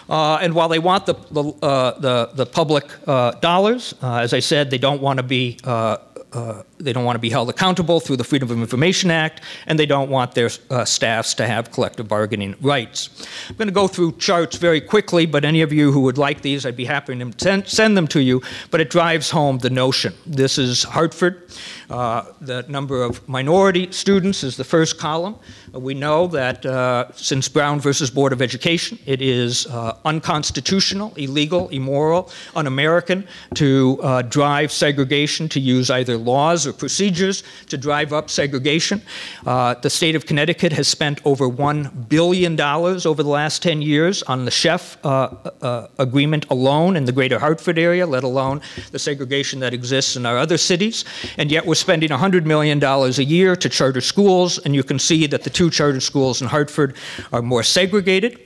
And while they want the public dollars, as I said, they don't want to be held accountable through the Freedom of Information Act, and they don't want their staffs to have collective bargaining rights. I'm going to go through charts very quickly, but any of you who would like these, I'd be happy to send them to you, but it drives home the notion. This is Hartford. The number of minority students is the first column. We know that since Brown versus Board of Education, it is unconstitutional, illegal, immoral, un-American to drive segregation, to use either laws or procedures to drive up segregation. The state of Connecticut has spent over $1 billion over the last 10 years on the Chef agreement alone in the greater Hartford area, let alone the segregation that exists in our other cities. And yet we're spending $100 million a year to charter schools, and you can see that the 2 charter schools in Hartford are more segregated.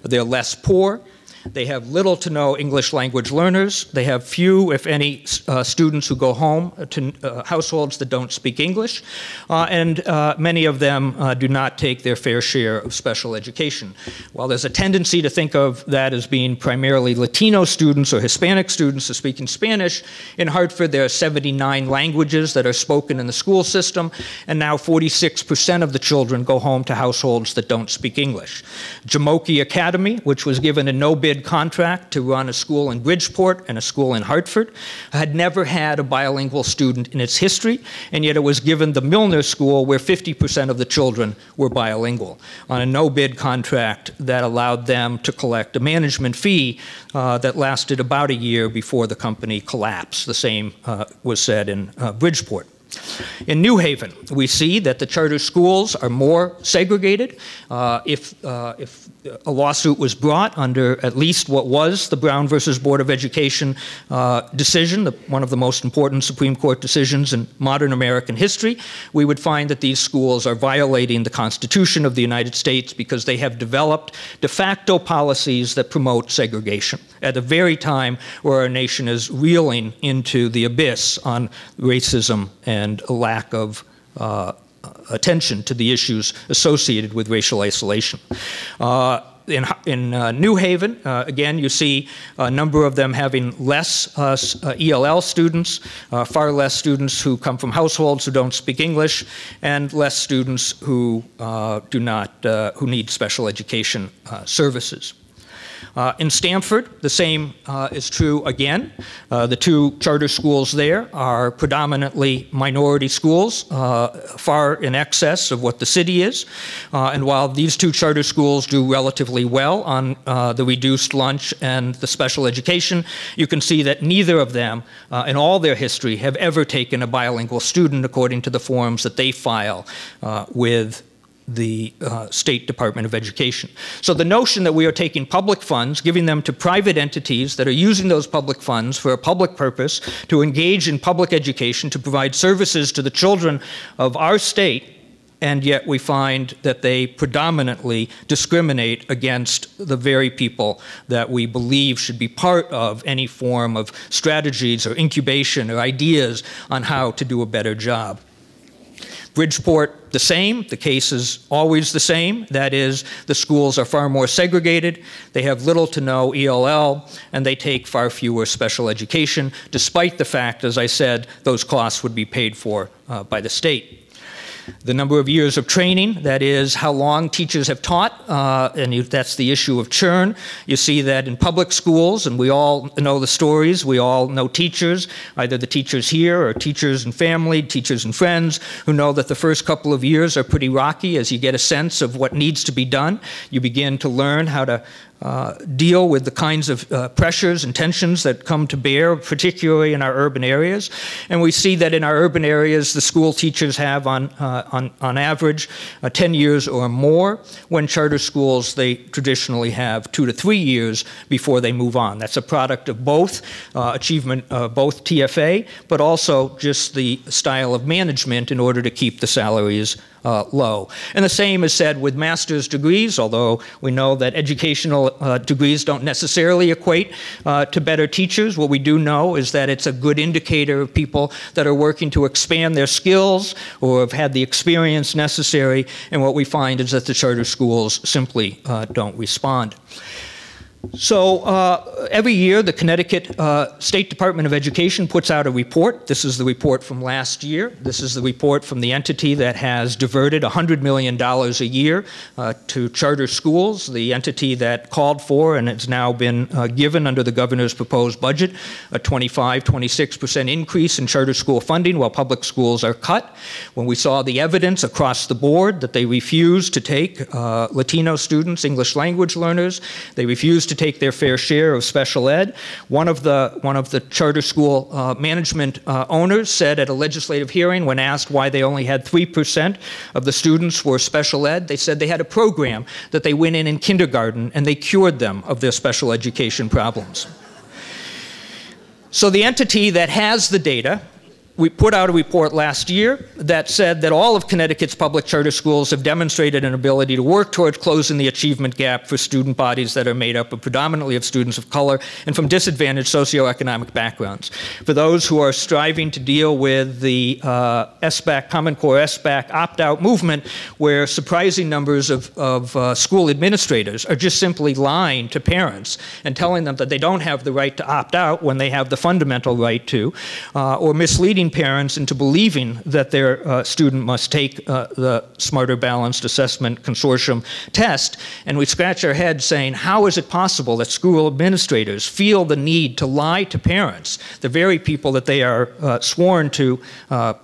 They're less poor. They have little to no English language learners. They have few, if any, students who go home to households that don't speak English. And many of them do not take their fair share of special education. While there's a tendency to think of that as being primarily Latino students or Hispanic students who speak in Spanish, in Hartford there are 79 languages that are spoken in the school system, and now 46% of the children go home to households that don't speak English. Jamoke Academy, which was given a no-bid contract to run a school in Bridgeport and a school in Hartford, had never had a bilingual student in its history, and yet it was given the Milner School where 50% of the children were bilingual on a no-bid contract that allowed them to collect a management fee that lasted about a year before the company collapsed. The same was said in Bridgeport. In New Haven, we see that the charter schools are more segregated. If a lawsuit was brought under at least what was the Brown versus Board of Education decision, one of the most important Supreme Court decisions in modern American history, we would find that these schools are violating the Constitution of the United States because they have developed de facto policies that promote segregation at the very time where our nation is reeling into the abyss on racism and a lack of attention to the issues associated with racial isolation. In New Haven, again, you see a number of them having less ELL students, far less students who come from households who don't speak English, and less students who who need special education services. In Stamford, the same is true again. The 2 charter schools there are predominantly minority schools, far in excess of what the city is. And while these 2 charter schools do relatively well on the reduced lunch and the special education, you can see that neither of them, in all their history, have ever taken a bilingual student according to the forms that they file with the State Department of Education. So the notion that we are taking public funds, giving them to private entities that are using those public funds for a public purpose to engage in public education, to provide services to the children of our state, and yet we find that they predominantly discriminate against the very people that we believe should be part of any form of strategies or incubation or ideas on how to do a better job. Bridgeport, the same. The case is always the same. That is, the schools are far more segregated. They have little to no ELL, and they take far fewer special education, despite the fact, as I said, those costs would be paid for by the state. The number of years of training, that is how long teachers have taught, and that's the issue of churn. You see that in public schools, and we all know the stories, we all know teachers, either the teachers here or teachers and family, teachers and friends, who know that the first couple of years are pretty rocky as you get a sense of what needs to be done. You begin to learn how to deal with the kinds of pressures and tensions that come to bear, particularly in our urban areas. And we see that in our urban areas, the school teachers have on average 10 years or more. When charter schools, they traditionally have 2 to 3 years before they move on. That's a product of both achievement, both TFA, but also just the style of management in order to keep the salaries low. And the same is said with master's degrees, although we know that educational degrees don't necessarily equate to better teachers. What we do know is that it's a good indicator of people that are working to expand their skills or have had the experience necessary, and what we find is that the charter schools simply don't respond. So every year, the Connecticut State Department of Education puts out a report. This is the report from last year. This is the report from the entity that has diverted $100 million a year to charter schools, the entity that called for, and it's now been given under the governor's proposed budget, a 26% increase in charter school funding while public schools are cut. When we saw the evidence across the board that they refused to take Latino students, English language learners, they refused to take their fair share of special ed. One of the charter school management owners said at a legislative hearing, when asked why they only had 3% of the students were special ed, they said they had a program that they went in kindergarten and they cured them of their special education problems. So the entity that has the data, we put out a report last year that said that all of Connecticut's public charter schools have demonstrated an ability to work towards closing the achievement gap for student bodies that are made up of predominantly of students of color and from disadvantaged socioeconomic backgrounds. For those who are striving to deal with the SBAC, Common Core SBAC opt-out movement, where surprising numbers of school administrators are just simply lying to parents and telling them that they don't have the right to opt out when they have the fundamental right to, or misleading parents into believing that their student must take the Smarter Balanced Assessment Consortium test. And we scratch our heads saying, how is it possible that school administrators feel the need to lie to parents, the very people that they are sworn to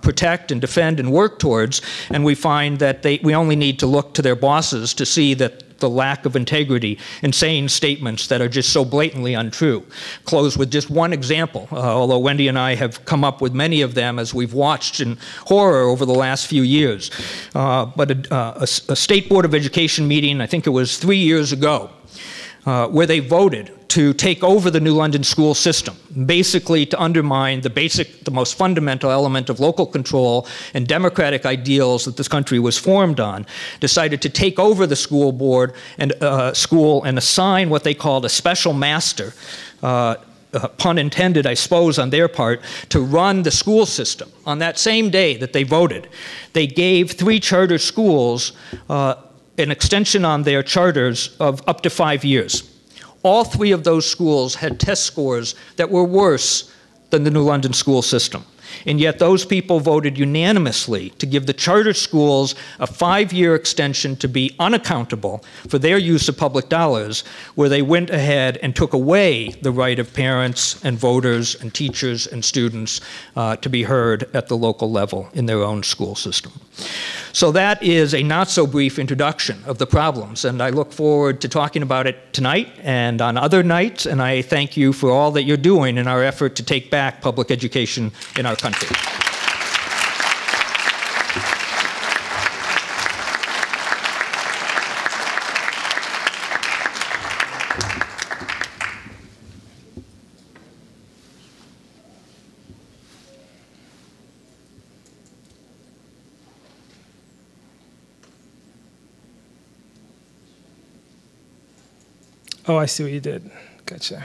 protect and defend and work towards? And we find that we only need to look to their bosses to see that the lack of integrity in saying statements that are just so blatantly untrue. Close with just one example, although Wendy and I have come up with many of them as we've watched in horror over the last few years. But a State Board of Education meeting, I think it was 3 years ago, where they voted to take over the New London school system, basically to undermine the most fundamental element of local control and democratic ideals that this country was formed on, decided to take over the school board and assign what they called a special master, pun intended, I suppose, on their part, to run the school system. On that same day that they voted, they gave 3 charter schools an extension on their charters of up to 5 years. All 3 of those schools had test scores that were worse than the New London school system. And yet those people voted unanimously to give the charter schools a 5-year extension to be unaccountable for their use of public dollars, where they went ahead and took away the right of parents and voters and teachers and students to be heard at the local level in their own school system. So that is a not-so-brief introduction of the problems, and I look forward to talking about it tonight and on other nights, and I thank you for all that you're doing in our effort to take back public education in our country. Oh, I see what you did. Gotcha.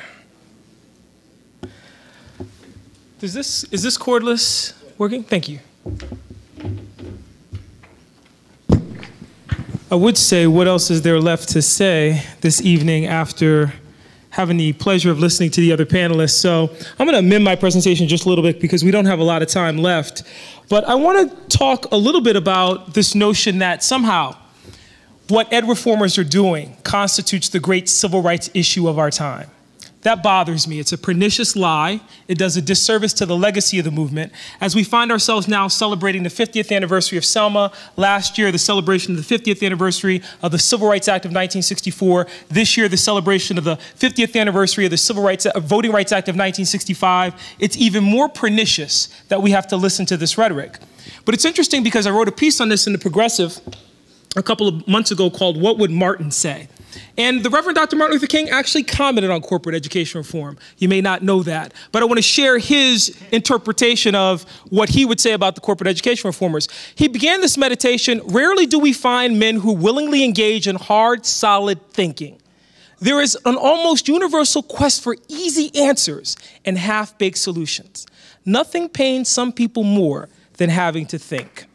Is this cordless working? Thank you. I would say, what else is there left to say this evening after having the pleasure of listening to the other panelists? So I'm going to amend my presentation just a little bit because we don't have a lot of time left. But I want to talk a little bit about this notion that somehow what ed reformers are doing constitutes the great civil rights issue of our time. That bothers me. It's a pernicious lie. It does a disservice to the legacy of the movement. As we find ourselves now celebrating the 50th anniversary of Selma, last year the celebration of the 50th anniversary of the Civil Rights Act of 1964, this year the celebration of the 50th anniversary of the Voting Rights Act of 1965, it's even more pernicious that we have to listen to this rhetoric. But it's interesting because I wrote a piece on this in The Progressive a couple of months ago called What Would Martin Say? And the Reverend Dr. Martin Luther King actually commented on corporate education reform. You may not know that, but I want to share his interpretation of what he would say about the corporate education reformers. He began this meditation, rarely do we find men who willingly engage in hard, solid thinking. There is an almost universal quest for easy answers and half-baked solutions. Nothing pains some people more than having to think.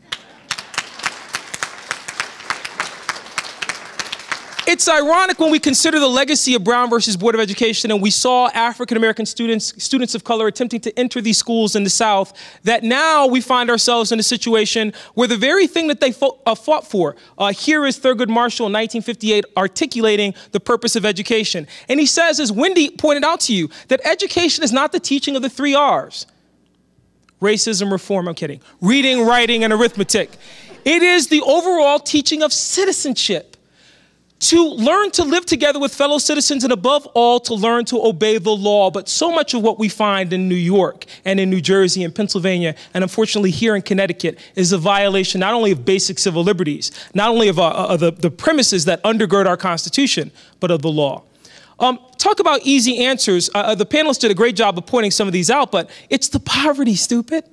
It's ironic when we consider the legacy of Brown versus Board of Education, and we saw African-American students of color attempting to enter these schools in the South, that now we find ourselves in a situation where the very thing that they fought for, here is Thurgood Marshall in 1958 articulating the purpose of education. And he says, as Wendy pointed out to you, that education is not the teaching of the 3 R's. Racism, reform, I'm kidding. Reading, writing, and arithmetic. It is the overall teaching of citizenship. To learn to live together with fellow citizens, and above all, to learn to obey the law. But so much of what we find in New York and in New Jersey and Pennsylvania, and unfortunately here in Connecticut, is a violation not only of basic civil liberties, not only of the premises that undergird our Constitution, but of the law. Talk about easy answers. The panelists did a great job of pointing some of these out, but it's the poverty, stupid.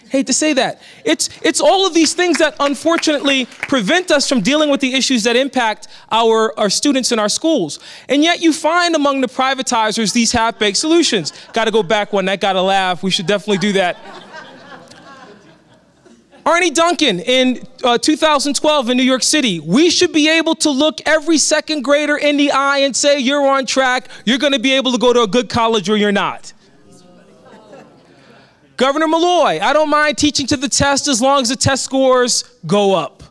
Hate to say that. It's all of these things that unfortunately prevent us from dealing with the issues that impact our students in our schools. And yet you find among the privatizers these half-baked solutions. Got to go back one, that got to laugh. We should definitely do that. Arnie Duncan in 2012 in New York City. We should be able to look every second grader in the eye and say, you're on track. You're going to be able to go to a good college or you're not. Governor Malloy, I don't mind teaching to the test as long as the test scores go up.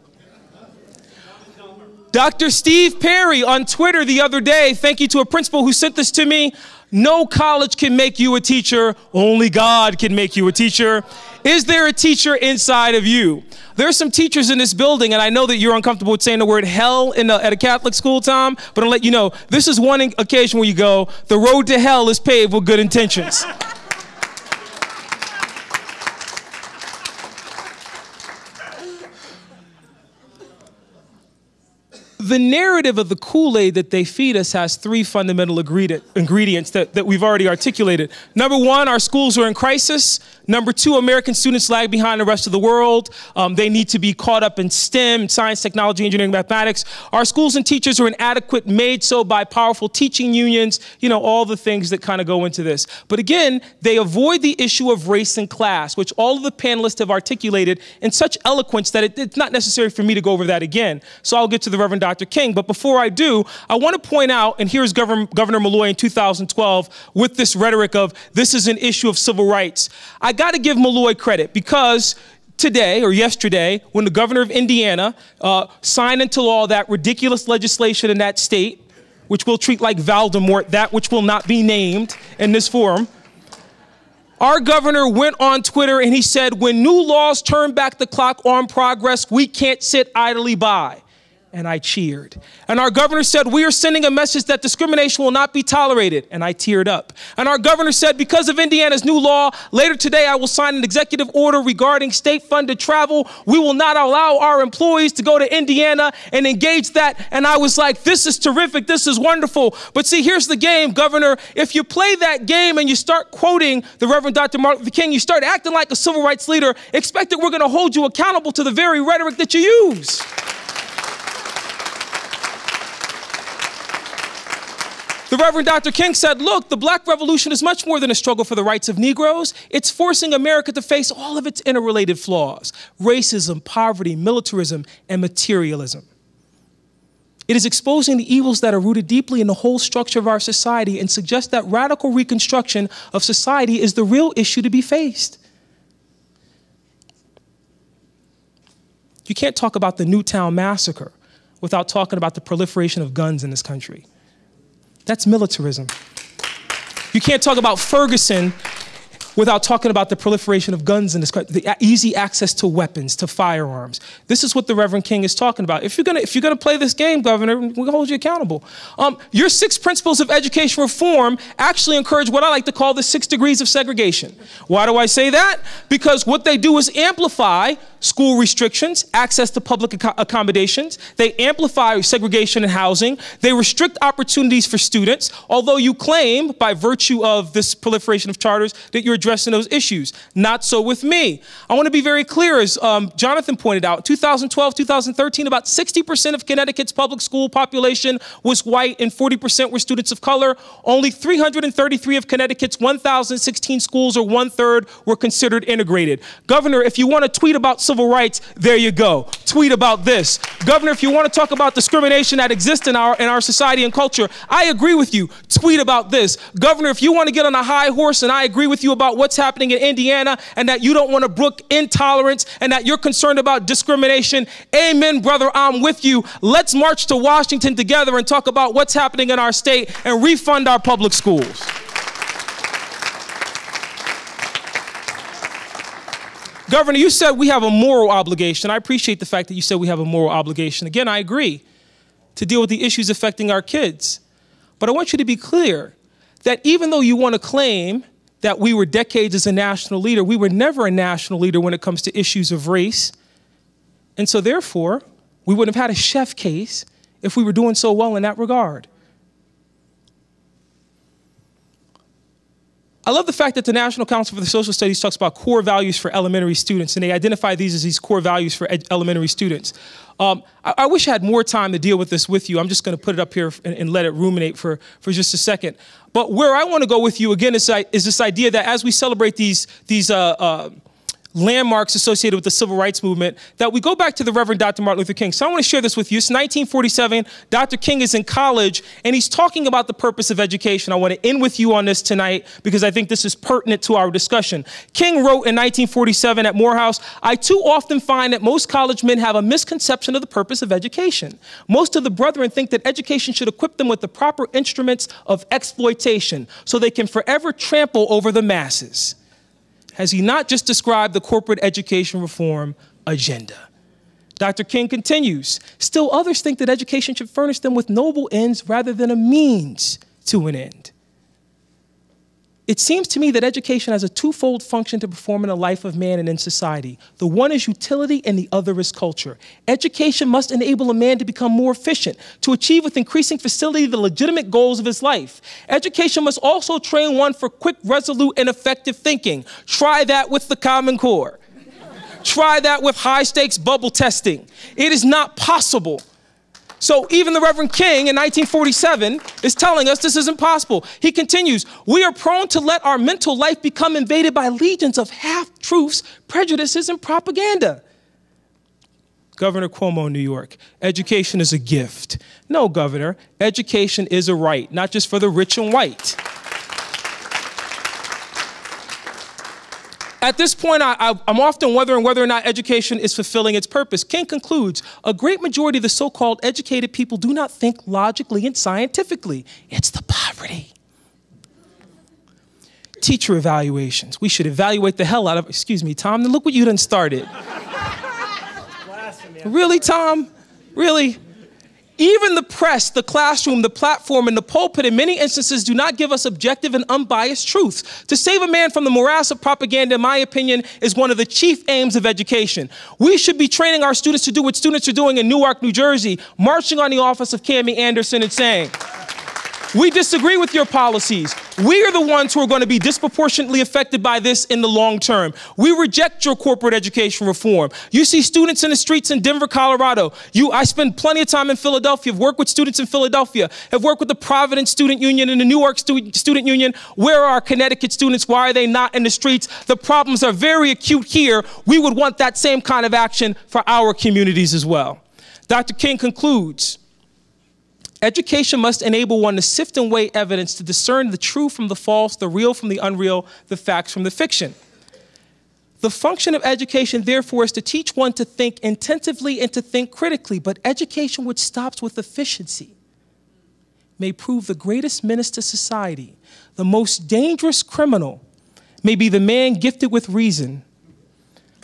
Dr. Steve Perry on Twitter the other day, thank you to a principal who sent this to me, no college can make you a teacher, only God can make you a teacher. Is there a teacher inside of you? There are some teachers in this building, and I know that you're uncomfortable with saying the word hell at a Catholic school, Tom, but I'll let you know, this is one occasion where you go, the road to hell is paved with good intentions. The narrative of the Kool-Aid that they feed us has 3 fundamental ingredients that we've already articulated. Number 1, our schools are in crisis. Number 2, American students lag behind the rest of the world. They need to be caught up in STEM, science, technology, engineering, mathematics. Our schools and teachers are inadequate, made so by powerful teaching unions, you know, all the things that kind of go into this. But again, they avoid the issue of race and class, which all of the panelists have articulated in such eloquence that it's not necessary for me to go over that again. So I'll get to the Reverend Dr. King. But before I do, I want to point out, and here's Governor Malloy in 2012 with this rhetoric of this is an issue of civil rights. I got to give Malloy credit because today or yesterday, when the governor of Indiana signed into law that ridiculous legislation in that state, which we'll treat like Voldemort, that which will not be named in this forum, our governor went on Twitter and he said, when new laws turn back the clock on progress, we can't sit idly by. And I cheered. And our governor said, we are sending a message that discrimination will not be tolerated. And I teared up. And our governor said, because of Indiana's new law, later today I will sign an executive order regarding state-funded travel. We will not allow our employees to go to Indiana and engage that. And I was like, this is terrific. This is wonderful. But see, here's the game, Governor. If you play that game and you start quoting the Reverend Dr. Martin Luther King, you start acting like a civil rights leader, expect that we're going to hold you accountable to the very rhetoric that you use. The Reverend Dr. King said, look, the Black Revolution is much more than a struggle for the rights of Negroes. It's forcing America to face all of its interrelated flaws: racism, poverty, militarism, and materialism. It is exposing the evils that are rooted deeply in the whole structure of our society and suggests that radical reconstruction of society is the real issue to be faced. You can't talk about the Newtown Massacre without talking about the proliferation of guns in this country. That's militarism. You can't talk about Ferguson without talking about the proliferation of guns in this country, the easy access to weapons, to firearms. This is what the Reverend King is talking about. If you're gonna play this game, Governor, we'll hold you accountable. Your 6 principles of education reform actually encourage what I like to call the 6 degrees of segregation. Why do I say that? Because what they do is amplify school restrictions, access to public accommodations. They amplify segregation in housing. They restrict opportunities for students, although you claim, by virtue of this proliferation of charters, that you're addressing those issues. Not so with me. I want to be very clear, as Jonathan pointed out, 2012, 2013, about 60% of Connecticut's public school population was white and 40% were students of color. Only 333 of Connecticut's 1,016 schools, or 1/3, were considered integrated. Governor, if you want to tweet about civil rights, there you go. Tweet about this. Governor, if you want to talk about discrimination that exists in our society and culture, I agree with you. Tweet about this. Governor, if you want to get on a high horse, and I agree with you about what's happening in Indiana, and that you don't want to brook intolerance, and that you're concerned about discrimination, amen, brother, I'm with you. Let's march to Washington together and talk about what's happening in our state and refund our public schools. Governor, you said we have a moral obligation. I appreciate the fact that you said we have a moral obligation. Again, I agree, to deal with the issues affecting our kids. But I want you to be clear that even though you want to claim that we were decades as a national leader, we were never a national leader when it comes to issues of race. And so therefore, we wouldn't have had a chef case if we were doing so well in that regard. I love the fact that the National Council for the Social Studies talks about core values for elementary students, and they identify these as these core values for elementary students. I wish I had more time to deal with this with you. I'm just going to put it up here and let it ruminate for just a second. But where I want to go with you again is this idea that as we celebrate these landmarks associated with the civil rights movement, that we go back to the Reverend Dr. Martin Luther King. So I want to share this with you. It's 1947. Dr. King is in college, and he's talking about the purpose of education. I want to end with you on this tonight because I think this is pertinent to our discussion. King wrote in 1947 at Morehouse, "I too often find that most college men have a misconception of the purpose of education. Most of the brethren think that education should equip them with the proper instruments of exploitation so they can forever trample over the masses." Has he not just described the corporate education reform agenda? Dr. King continues, "Still others think that education should furnish them with noble ends rather than a means to an end. It seems to me that education has a twofold function to perform in the life of man and in society. The one is utility and the other is culture. Education must enable a man to become more efficient, to achieve with increasing facility the legitimate goals of his life. Education must also train one for quick, resolute, and effective thinking. Try that with the Common Core. Try that with high-stakes bubble testing. It is not possible." So even the Reverend King in 1947 is telling us this isn't possible. He continues, "We are prone to let our mental life become invaded by legions of half-truths, prejudices, and propaganda." Governor Cuomo, New York, "Education is a gift." No, Governor, education is a right, not just for the rich and white. At this point, I'm often wondering whether or not education is fulfilling its purpose. King concludes, "A great majority of the so-called educated people do not think logically and scientifically. It's the poverty." Teacher evaluations. We should evaluate the hell out of, excuse me, Tom, look what you done started. Really, Tom? Really? Even the press, the classroom, the platform, and the pulpit in many instances do not give us objective and unbiased truth. To save a man from the morass of propaganda, in my opinion, is one of the chief aims of education. We should be training our students to do what students are doing in Newark, New Jersey, marching on the office of Cammie Anderson and saying, "We disagree with your policies. We are the ones who are going to be disproportionately affected by this in the long term. We reject your corporate education reform." You see students in the streets in Denver, Colorado. I spend plenty of time in Philadelphia. I've worked with students in Philadelphia. I've worked with the Providence Student Union and the Newark Student Union. Where are our Connecticut students? Why are they not in the streets? The problems are very acute here. We would want that same kind of action for our communities as well. Dr. King concludes, "Education must enable one to sift and weigh evidence to discern the true from the false, the real from the unreal, the facts from the fiction. The function of education, therefore, is to teach one to think intensively and to think critically, but education which stops with efficiency may prove the greatest menace to society. The most dangerous criminal may be the man gifted with reason.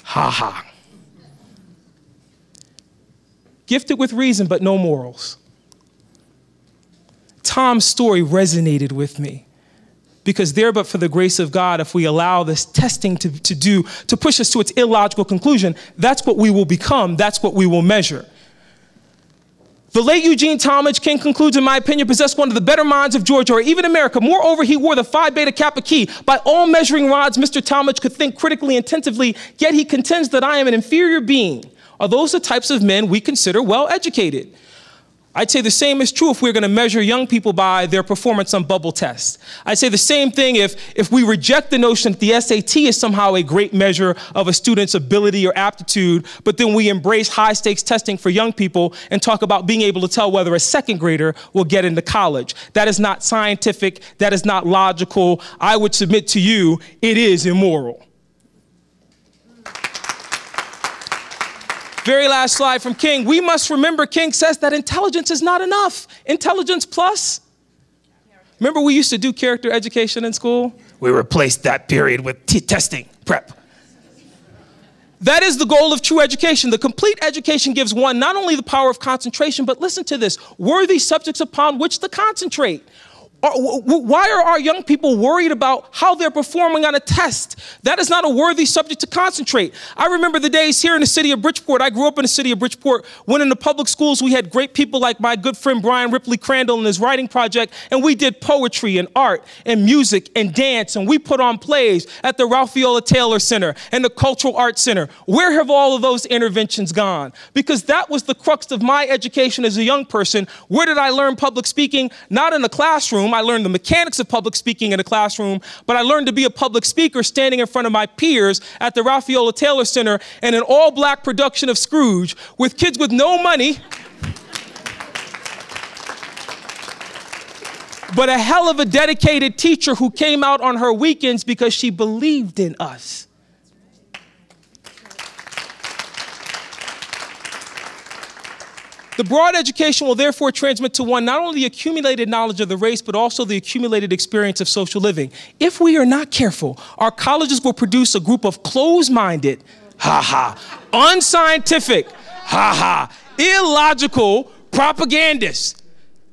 Ha ha. Gifted with reason, but no morals. Tom's story resonated with me because there, but for the grace of God, if we allow this testing to push us to its illogical conclusion, that's what we will become, that's what we will measure. The late Eugene Talmadge, King concludes, in my opinion, possessed one of the better minds of Georgia or even America. Moreover, he wore the Phi Beta Kappa key. By all measuring rods, Mr. Talmadge could think critically, intensively, yet he contends that I am an inferior being. Are those the types of men we consider well-educated? I'd say the same is true if we're going to measure young people by their performance on bubble tests. I'd say the same thing if we reject the notion that the SAT is somehow a great measure of a student's ability or aptitude, but then we embrace high-stakes testing for young people and talk about being able to tell whether a second grader will get into college. That is not scientific. That is not logical. I would submit to you, it is immoral. Very last slide from King. We must remember, King says, that intelligence is not enough. Intelligence plus. Remember we used to do character education in school? We replaced that period with testing, prep. That is the goal of true education. The complete education gives one not only the power of concentration, but listen to this, worthy subjects upon which to concentrate. Why are our young people worried about how they're performing on a test? That is not a worthy subject to concentrate. I remember the days here in the city of Bridgeport. I grew up in the city of Bridgeport when in the public schools we had great people like my good friend Brian Ripley Crandall and his writing project, and we did poetry and art and music and dance, and we put on plays at the Ralph Viola Taylor Center and the Cultural Arts Center. Where have all of those interventions gone? Because that was the crux of my education as a young person. Where did I learn public speaking? Not in a classroom. I learned the mechanics of public speaking in a classroom, but I learned to be a public speaker standing in front of my peers at the Ralph Viola Taylor Center in an all-black production of Scrooge with kids with no money, but a hell of a dedicated teacher who came out on her weekends because she believed in us. The broad education will therefore transmit to one not only the accumulated knowledge of the race, but also the accumulated experience of social living. If we are not careful, our colleges will produce a group of closed-minded, unscientific, illogical propagandists.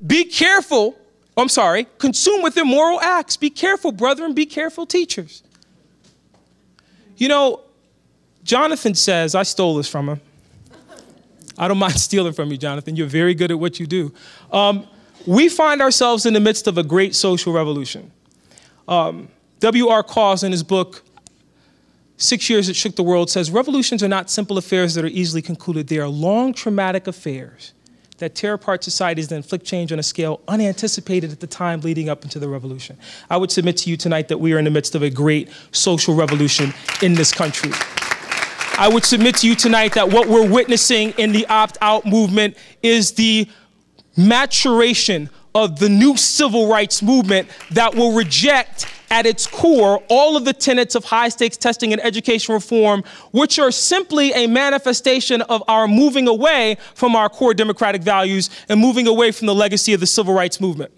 Be careful, consume with immoral acts. Be careful, brethren, be careful, teachers. You know, Jonathan says, I stole this from him. I don't mind stealing from you, Jonathan. You're very good at what you do. We find ourselves in the midst of a great social revolution. W.R. Cause, in his book, 6 Years That Shook the World, says, revolutions are not simple affairs that are easily concluded. They are long, traumatic affairs that tear apart societies and inflict change on a scale unanticipated at the time leading up into the revolution. I would submit to you tonight that we are in the midst of a great social revolution in this country. I would submit to you tonight that what we're witnessing in the opt-out movement is the maturation of the new civil rights movement that will reject at its core all of the tenets of high-stakes testing and education reform, which are simply a manifestation of our moving away from our core democratic values and moving away from the legacy of the civil rights movement.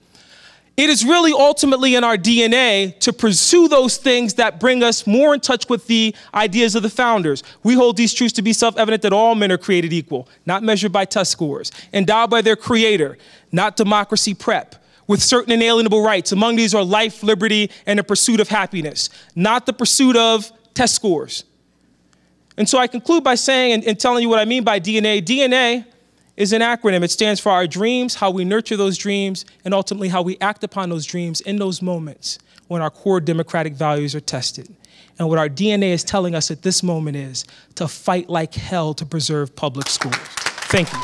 It is really ultimately in our DNA to pursue those things that bring us more in touch with the ideas of the founders. We hold these truths to be self-evident that all men are created equal, not measured by test scores, endowed by their creator, not democracy prep, with certain inalienable rights. Among these are life, liberty, and the pursuit of happiness, not the pursuit of test scores. And so I conclude by saying and telling you what I mean by DNA. DNA is an acronym. It stands for our dreams, how we nurture those dreams, and ultimately how we act upon those dreams in those moments when our core democratic values are tested. And what our DNA is telling us at this moment is to fight like hell to preserve public schools. Thank you.